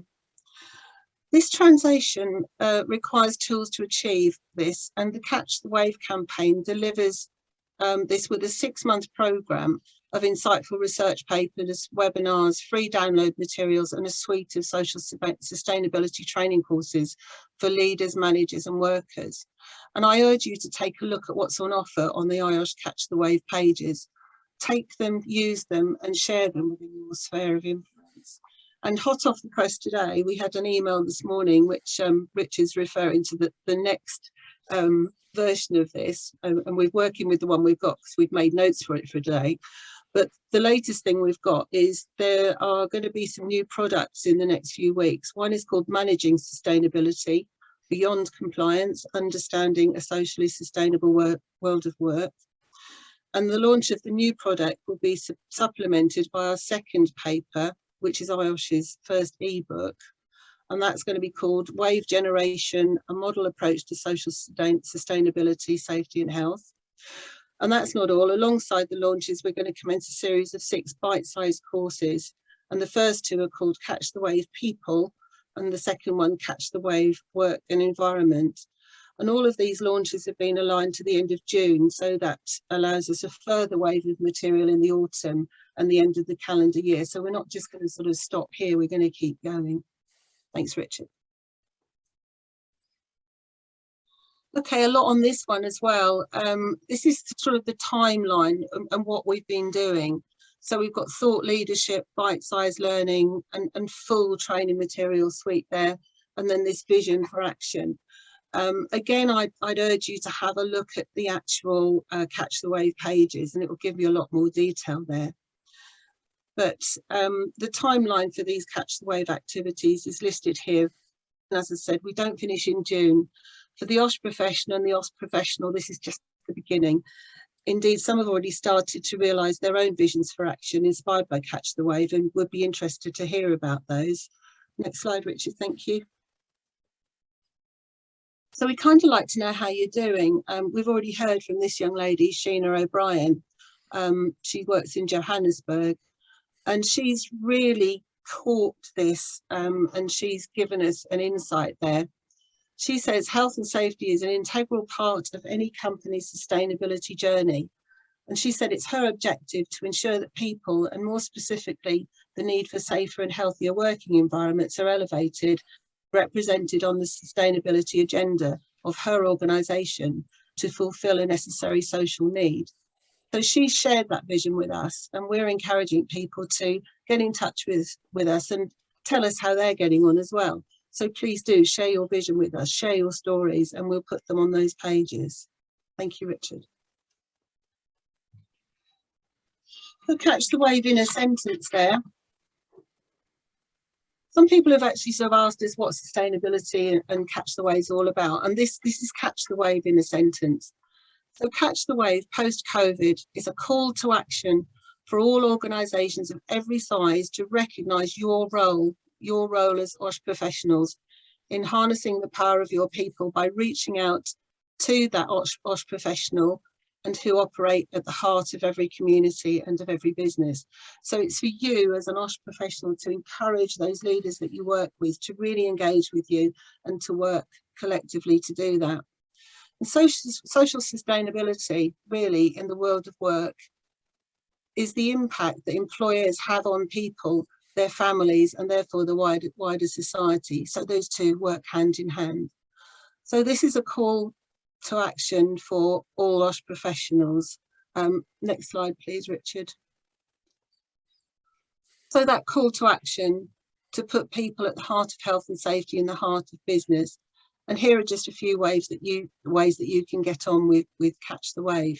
This translation requires tools to achieve this, and the Catch the Wave campaign delivers this with a 6-month programme of insightful research papers, webinars, free download materials, and a suite of social sustainability training courses for leaders, managers and workers. And I urge you to take a look at what's on offer on the IOSH Catch the Wave pages. Take them, use them and share them within your sphere of influence. And hot off the press today, we had an email this morning which Richard's referring to the next version of this, and we're working with the one we've got because we've made notes for it for today. But the latest thing we've got is there are going to be some new products in the next few weeks. One is called Managing Sustainability, Beyond Compliance, Understanding a Socially Sustainable World of Work. And the launch of the new product will be supplemented by our second paper, which is IOSH's first ebook. And that's going to be called Wave Generation, a Model Approach to Social Sustainability, Safety and Health. And that's not all. Alongside the launches, we're going to commence a series of 6 bite-sized courses. And the first 2 are called Catch the Wave People, and the second one, Catch the Wave Work and Environment. And all of these launches have been aligned to the end of June, so that allows us a further wave of material in the autumn and the end of the calendar year. So we're not just going to sort of stop here, we're going to keep going. Thanks, Richard. Okay, a lot on this one as well. This is sort of the timeline and what we've been doing. So we've got thought leadership, bite-sized learning and full training material suite there, and then this vision for action. Again, I'd urge you to have a look at the actual Catch the Wave pages, and it will give you a lot more detail there. But the timeline for these Catch the Wave activities is listed here. And as I said, we don't finish in June. For the IOSH Professional and the IOSH Professional, this is just the beginning. Indeed, some have already started to realise their own visions for action inspired by Catch the Wave, and would be interested to hear about those. Next slide, Richard, thank you. So we kind of like to know how you're doing. We've already heard from this young lady, Sheena O'Brien. She works in Johannesburg, and she's really caught this, and she's given us an insight there. She says health and safety is an integral part of any company's sustainability journey. And she said it's her objective to ensure that people, and more specifically, the need for safer and healthier working environments, are elevated, represented on the sustainability agenda of her organisation to fulfil a necessary social need. So she shared that vision with us, and we're encouraging people to get in touch with us and tell us how they're getting on as well. So please do share your vision with us, share your stories, and we'll put them on those pages. Thank you, Richard. So Catch the Wave in a sentence there. Some people have actually sort of asked us what sustainability and Catch the Wave is all about. And this is Catch the Wave in a sentence. So Catch the Wave post-COVID is a call to action for all organisations of every size to recognise your role as IOSH professionals in harnessing the power of your people by reaching out to that IOSH professional and who operate at the heart of every community and of every business. So it's for you as an IOSH professional to encourage those leaders that you work with to really engage with you and to work collectively to do that. And social sustainability really in the world of work is the impact that employers have on people, their families, and therefore the wider society. So those two work hand in hand. So this is a call to action for all IOSH professionals. Next slide, please, Richard. So that call to action to put people at the heart of health and safety, in the heart of business. And here are just a few ways that you can get on with Catch the Wave.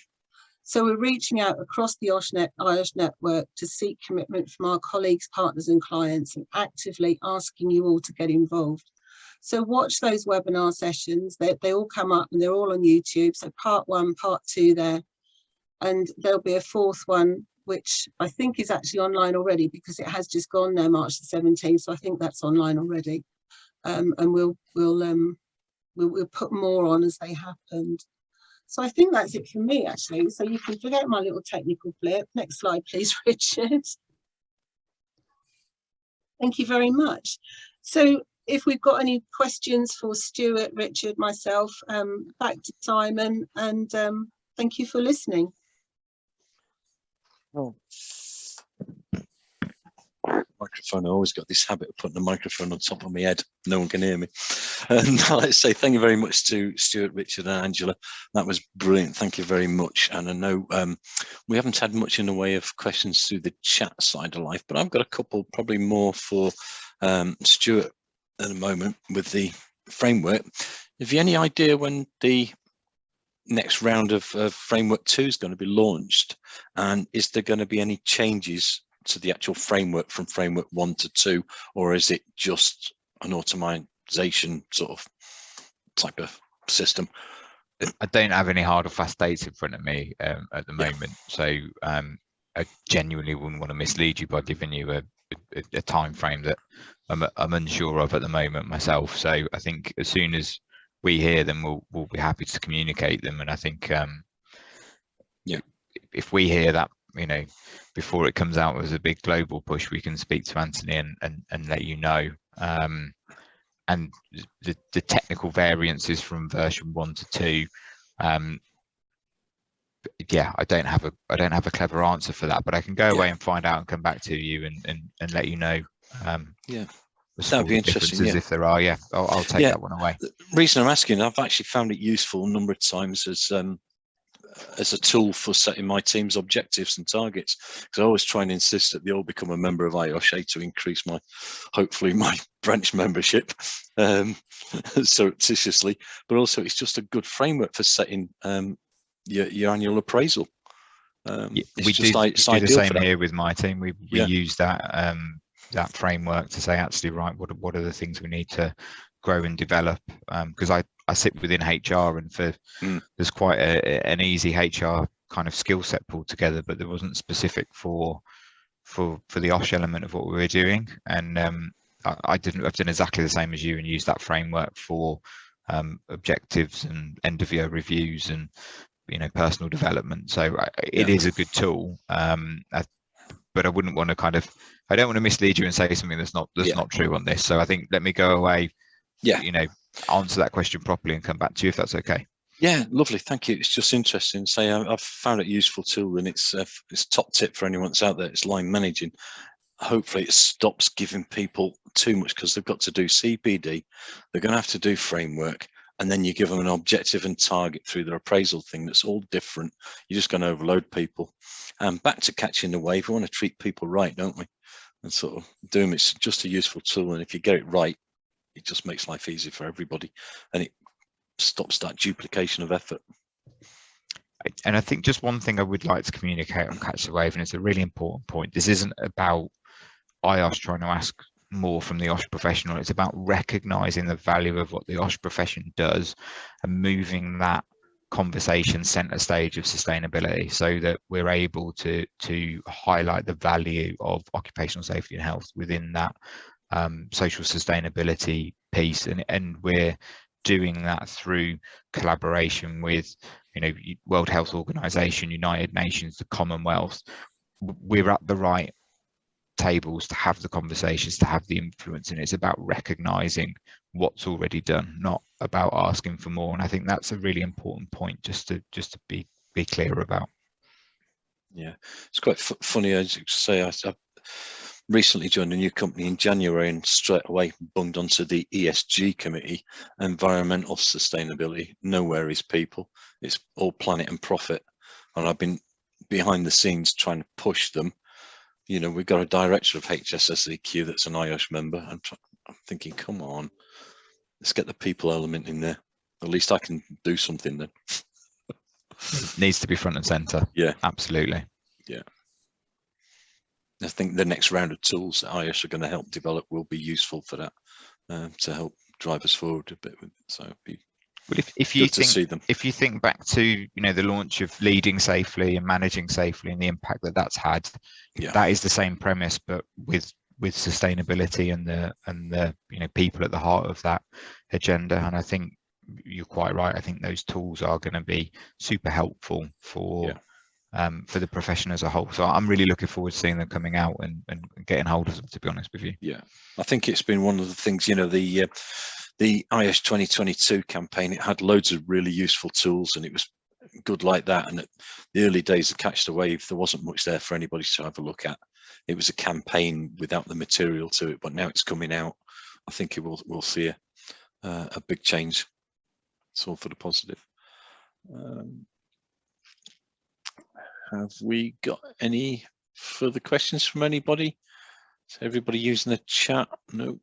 So we're reaching out across the IOSH network to seek commitment from our colleagues, partners and clients, and actively asking you all to get involved. So watch those webinar sessions. They all come up and they're all on YouTube. So part 1, part 2 there. And there'll be a 4th one, which I think is actually online already because it has just gone there March the 17th. So I think that's online already. And we'll put more on as they happened. So I think that's it for me, actually. So you can forget my little technical flip. Next slide, please, Richard. Thank you very much. So if we've got any questions for Stuart, Richard, myself, back to Simon, and thank you for listening. Oh. Microphone. I always got this habit of putting the microphone on top of my head. No one can hear me. And I'd like to say thank you very much to Stuart, Richard and Angela. That was brilliant. Thank you very much. And I know we haven't had much in the way of questions through the chat side of life, but I've got a couple, probably more for Stuart at the moment with the framework. Have you any idea when the next round of Framework 2 is going to be launched? And is there going to be any changes to the actual framework from Framework 1 to 2, or is it just an automation sort of type of system? I don't have any hard or fast dates in front of me at the moment, so I genuinely wouldn't want to mislead you by giving you a time frame that I'm unsure of at the moment myself. So I think as soon as we hear them, we'll be happy to communicate them. And I think if we hear that, you know, before it comes out as a big global push, we can speak to Anthony and let you know. And the technical variances from version 1 to 2, yeah, I don't have a clever answer for that, but I can go away and find out and come back to you and let you know. That'd be interesting. If there are, I'll take that one away. The reason I'm asking, I've actually found it useful a number of times as a tool for setting my team's objectives and targets, because I always try and insist that they all become a member of IOSH to increase hopefully my branch membership surreptitiously, but also it's just a good framework for setting your annual appraisal. We do the same here with my team. We use that that framework to say, actually, right, what are the things we need to grow and develop, because I sit within HR, and there's quite an easy HR kind of skill set pulled together, but there wasn't specific for the OSH element of what we were doing. And I've done exactly the same as you and used that framework for objectives and end of year reviews and, you know, personal development. So it is a good tool, but I wouldn't want to I don't want to mislead you and say something that's not true on this. So I think let me go away, you know, answer that question properly and come back to you if that's okay. Yeah, lovely, thank you. It's just interesting. Say I've found it useful tool, and it's top tip for anyone that's out there. It's line managing. Hopefully it stops giving people too much, because they've got to do CPD, they're going to have to do framework, and then you give them an objective and target through their appraisal thing that's all different. You're just going to overload people. And back to catching the wave, we want to treat people right, don't we? And sort of do them. It's just a useful tool, and if you get it right, it just makes life easy for everybody, and it stops that duplication of effort. And I think just one thing I would like to communicate on Catch the Wave, and it's a really important point. This isn't about IOSH trying to ask more from the OSH professional. It's about recognizing the value of what the OSH profession does and moving that conversation center stage of sustainability, so that we're able to highlight the value of occupational safety and health within that social sustainability piece, and we're doing that through collaboration with, you know, World Health Organization, United Nations, the Commonwealth. We're at the right tables to have the conversations, to have the influence, and it's about recognizing what's already done, not about asking for more. And I think that's a really important point just to be clear about. Yeah, it's quite funny, as you say. I recently joined a new company in January, and straight away bunged onto the ESG committee, environmental sustainability. Nowhere is people, it's all planet and profit. And I've been behind the scenes trying to push them. You know, we've got a director of HSSEQ that's an IOSH member. I'm thinking, come on, let's get the people element in there. At least I can do something then. needs to be front and center. Yeah, absolutely. Yeah, I think the next round of tools that IOSH are going to help develop will be useful for that, to help drive us forward a bit with it. So it'd be if you good to see them. If you think back to the launch of Leading Safely and Managing Safely and the impact that that's had, Yeah, that is the same premise, but with sustainability and the people at the heart of that agenda. And I think you're quite right. I think those tools are going to be super helpful for the profession as a whole. So I'm really looking forward to seeing them coming out and getting hold of them, to be honest with you. Yeah, I think it's been one of the things, the IOSH 2022 campaign, it had loads of really useful tools and it was good like that. And at the early days of Catch the Wave, there wasn't much there for anybody to have a look at. It was a campaign without the material to it, but now it's coming out. I think we'll see a big change. It's all for the positive. Have we got any further questions from anybody? Is everybody using the chat? No.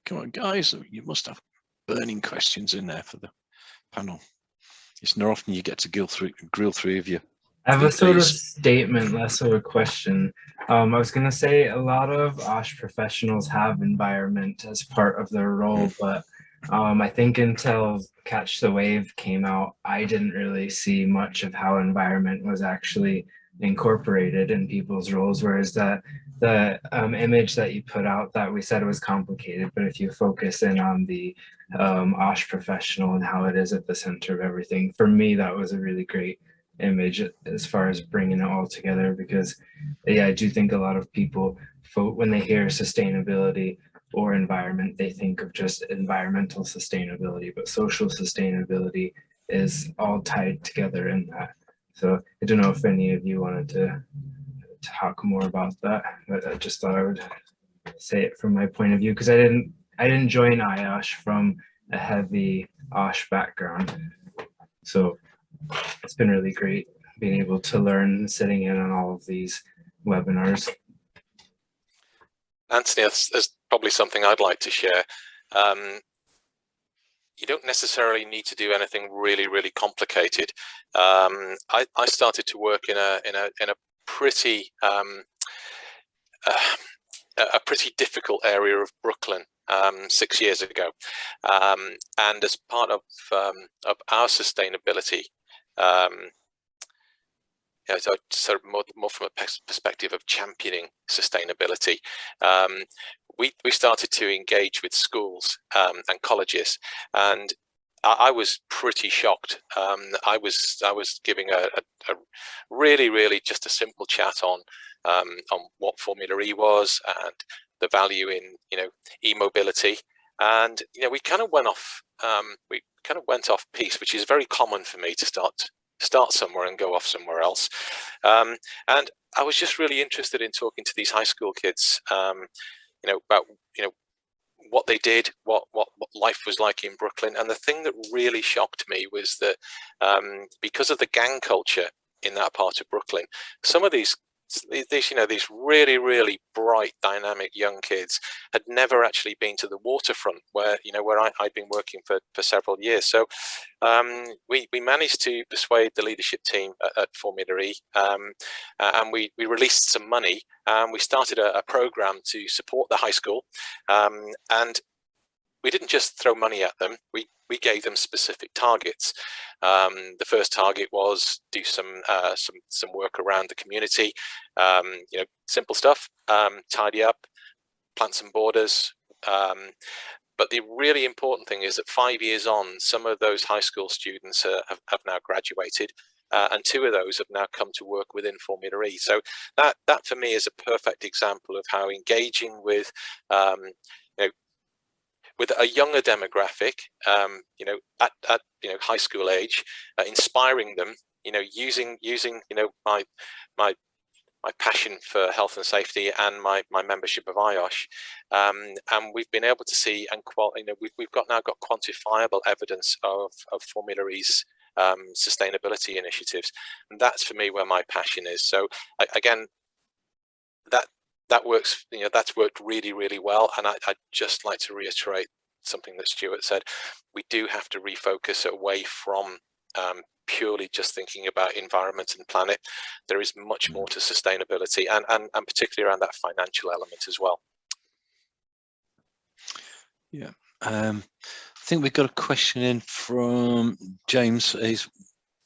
Come on, guys, you must have burning questions in there for the panel. It's not often you get to grill three of you. I have a sort of statement, less of a question. I was going to say a lot of IOSH professionals have environment as part of their role, but I think until Catch the Wave came out, I didn't really see much of how environment was actually incorporated in people's roles, whereas the image that you put out that we said was complicated, but if you focus in on the IOSH professional and how it is at the center of everything, for me, that was a really great image as far as bringing it all together, because I do think a lot of people, when they hear sustainability or environment, they think of just environmental sustainability, but social sustainability is all tied together in that. So I don't know if any of you wanted to talk more about that, but I just thought I would say it from my point of view, because I didn't join IOSH from a heavy IOSH background. So it's been really great being able to learn, sitting in on all of these webinars. Anthony, there's probably something I'd like to share. You don't necessarily need to do anything really, really complicated. I started to work in a pretty difficult area of Brooklyn 6 years ago, and as part of our sustainability, so sort of more from a perspective of championing sustainability, we started to engage with schools and colleges, and I was pretty shocked. I was giving a really just a simple chat on what Formula E was and the value in e-mobility, and we kind of went off piece, which is very common for me to start somewhere and go off somewhere else. And I was just really interested in talking to these high school kids, about what they did, what life was like in Brooklyn. And the thing that really shocked me was that because of the gang culture in that part of Brooklyn, some of these really bright, dynamic young kids had never actually been to the waterfront where I'd been working for several years. So we managed to persuade the leadership team at Formula E, and we released some money, and we started a program to support the high school, and we didn't just throw money at them. We gave them specific targets. The first target was do some work around the community, simple stuff, tidy up, plant some borders. But the really important thing is that 5 years on, some of those high school students have now graduated, and 2 of those have now come to work within Formula E. So that for me is a perfect example of how engaging with with a younger demographic, at high school age, inspiring them, using my passion for health and safety and my membership of IOSH, and we've been able to see we've now got quantifiable evidence of Formula E's sustainability initiatives, and that's for me where my passion is. So again, that works, that's worked really well, and I'd just like to reiterate something that Stuart said. We do have to refocus away from purely just thinking about environment and planet. There is much more to sustainability, and particularly around that financial element as well. Yeah, I think we've got a question in from James. Is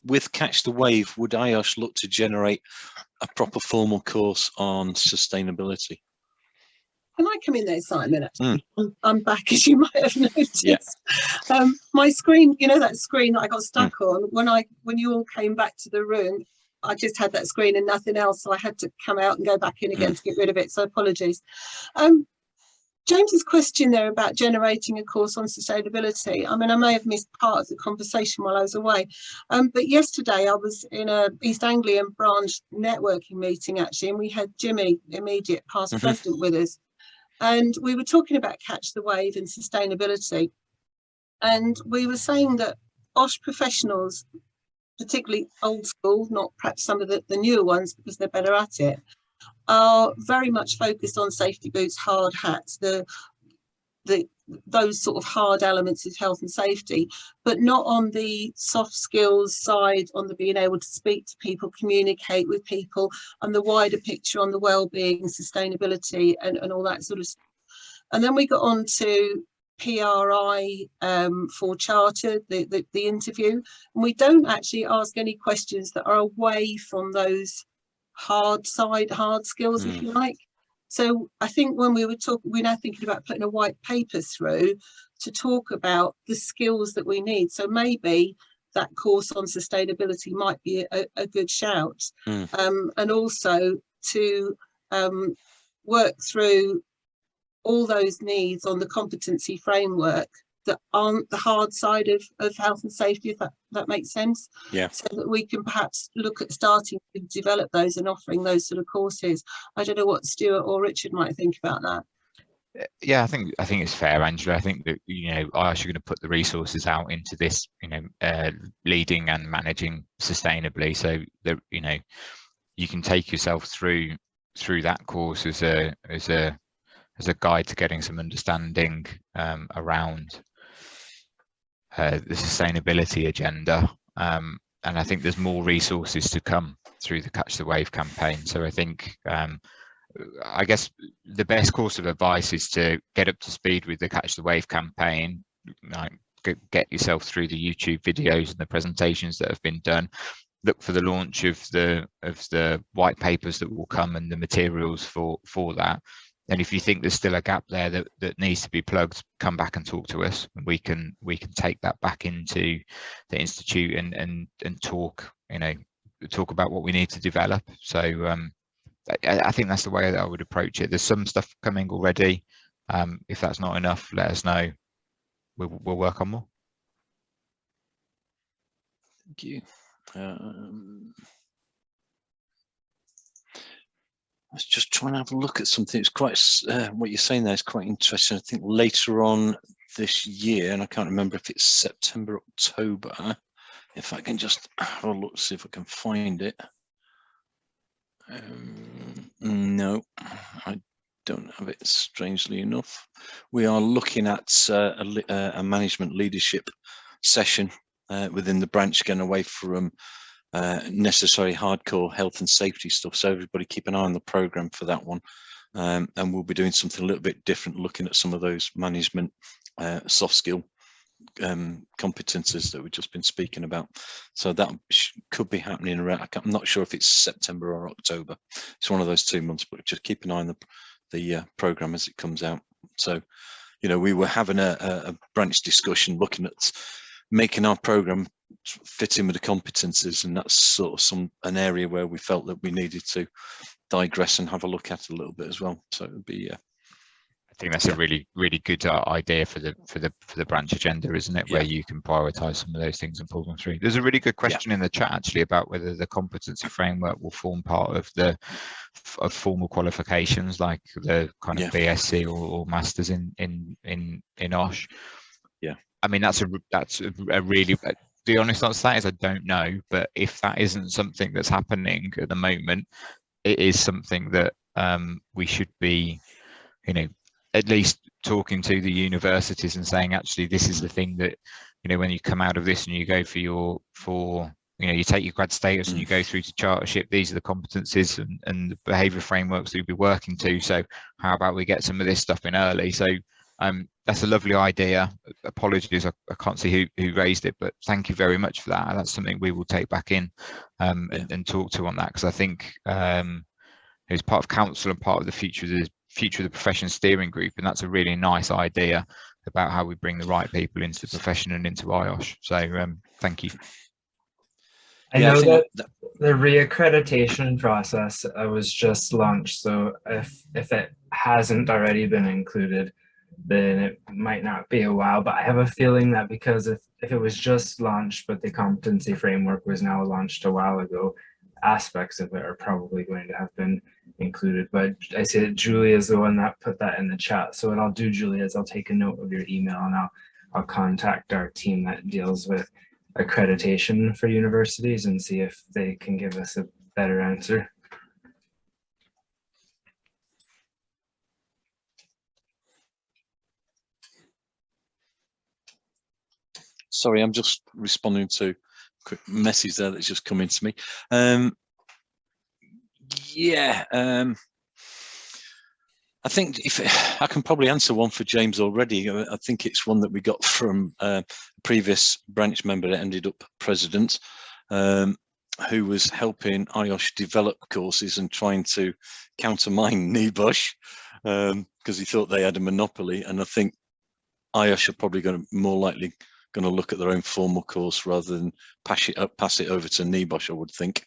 with Catch the Wave, would IOSH look to generate a proper formal course on sustainability? Can I come in there, Simon? I'm back, as you might have noticed. Yeah. My screen, you know, that screen that I got stuck on when you all came back to the room, I just had that screen and nothing else, so I had to come out and go back in again to get rid of it. So apologies. James's question there about generating a course on sustainability. I mean, I may have missed part of the conversation while I was away, but yesterday I was in a East Anglian branch networking meeting actually, and we had Jimmy, immediate past president, with us, and we were talking about Catch the Wave and sustainability, and we were saying that IOSH professionals, particularly old school, not perhaps some of the newer ones because they're better at it, are very much focused on safety boots, hard hats, those sort of hard elements of health and safety, but not on the soft skills side, on the being able to speak to people, communicate with people, and the wider picture on the well-being, sustainability, and all that sort of stuff. And then we got on to PRI for Charter, the interview, and we don't actually ask any questions that are away from those hard skills, if you like. So I think when we were talking, we're now thinking about putting a white paper through to talk about the skills that we need. So maybe that course on sustainability might be a good shout. And also to work through all those needs on the competency framework that aren't the hard side of health and safety, if that makes sense. Yeah. So that we can perhaps look at starting to develop those and offering those sort of courses. I don't know what Stuart or Richard might think about that. Yeah, I think it's fair, Angela. I think that, you know, IOSH are going to put the resources out into this, you know, leading and managing sustainably, so that, you know, you can take yourself through that course as a guide to getting some understanding around the sustainability agenda, and I think there's more resources to come through the Catch the Wave campaign. So I think I guess the best course of advice is to get up to speed with the Catch the Wave campaign, like get yourself through the YouTube videos and the presentations that have been done. Look for the launch of the white papers that will come and the materials for that. And if you think there's still a gap there that needs to be plugged, come back and talk to us. We can take that back into the institute and talk, you know, talk about what we need to develop. So I think that's the way that I would approach it. There's some stuff coming already. If that's not enough, let us know. We'll work on more. Thank you. I was just trying to have a look at something. It's quite, what you're saying there is quite interesting. I think later on this year, and I can't remember if it's September, October, if I can just have a look, see if I can find it. No, I don't have it, strangely enough. We are looking at a management leadership session within the branch, getting away from necessary hardcore health and safety stuff. So everybody keep an eye on the program for that one, and we'll be doing something a little bit different, looking at some of those management soft skill competences that we've just been speaking about. So that could be happening around, I'm not sure if it's September or October. It's one of those 2 months, but just keep an eye on the program as it comes out. So, you know, we were having a branch discussion looking at making our program fit in with the competencies, and that's sort of an area where we felt that we needed to digress and have a look at a little bit as well. So it would be I think that's a really good idea for the branch agenda, isn't it? Where you can prioritize some of those things and pull them through. There's a really good question in the chat actually about whether the competency framework will form part of of formal qualifications, like the kind of BSc or masters in IOSH. Yeah, I mean that's a really, the honest answer to that is I don't know, but if that isn't something that's happening at the moment, it is something that we should be, you know, at least talking to the universities and saying, actually, this is the thing that, you know, when you come out of this and you go for you know, you take your grad status and you go through to chartership, these are the competencies and the behaviour frameworks that you'll be working to. So how about we get some of this stuff in early? So that's a lovely idea. Apologies, I can't see who raised it, but thank you very much for that. That's something we will take back in and talk to on that, because I think it's part of council and part of the future of the profession steering group, and that's a really nice idea about how we bring the right people into the profession and into IOSH. So thank you. I know that the reaccreditation process was just launched, so if it hasn't already been included, then it might not be a while. But I have a feeling that because if it was just launched, but the competency framework was now launched a while ago, aspects of it are probably going to have been included. But I see that Julia is the one that put that in the chat. So what I'll do, Julia, is I'll take a note of your email and I'll contact our team that deals with accreditation for universities and see if they can give us a better answer. Sorry, I'm just responding to a quick message there that's just come into me. I think if I can probably answer one for James already. I think it's one that we got from a previous branch member that ended up president, who was helping IOSH develop courses and trying to countermine NEBOSH because he thought they had a monopoly. And I think IOSH are probably more likely going to look at their own formal course rather than pass it over to NEBOSH, I would think.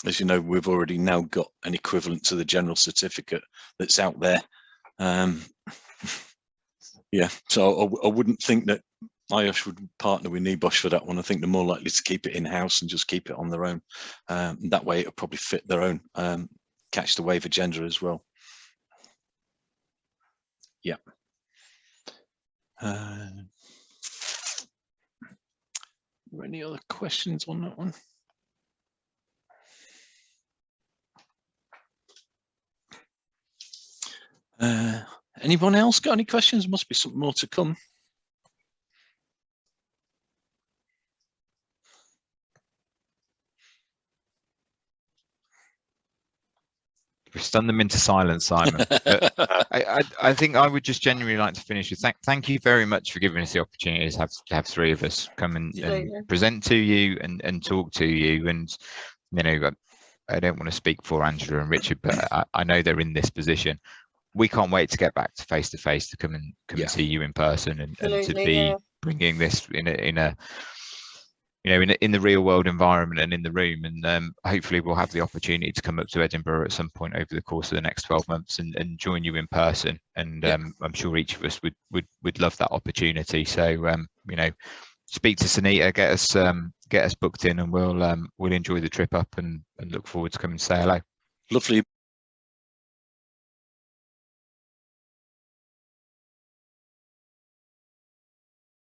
As you know, we've already now got an equivalent to the general certificate that's out there. Yeah, so I wouldn't think that IOSH would partner with NEBOSH for that one. I think they're more likely to keep it in-house and just keep it on their own. That way it'll probably fit their own catch the wave agenda as well. Yeah. Any other questions on that one? Anyone else got any questions? Must be something more to come. We've stunned them into silence, Simon. I think I would just genuinely like to finish with thank you very much for giving us the opportunity to have three of us come and present to you and talk to you. And you know, I don't want to speak for Angela and Richard, but I know they're in this position. We can't wait to get back to face to come and see you in person and to be bringing this in a you know, in the real world environment and in the room. And hopefully we'll have the opportunity to come up to Edinburgh at some point over the course of the next 12 months and join you in person. And I'm sure each of us would love that opportunity. So you know, speak to Sunita, get us booked in, and we'll enjoy the trip up and look forward to coming to say hello. Lovely.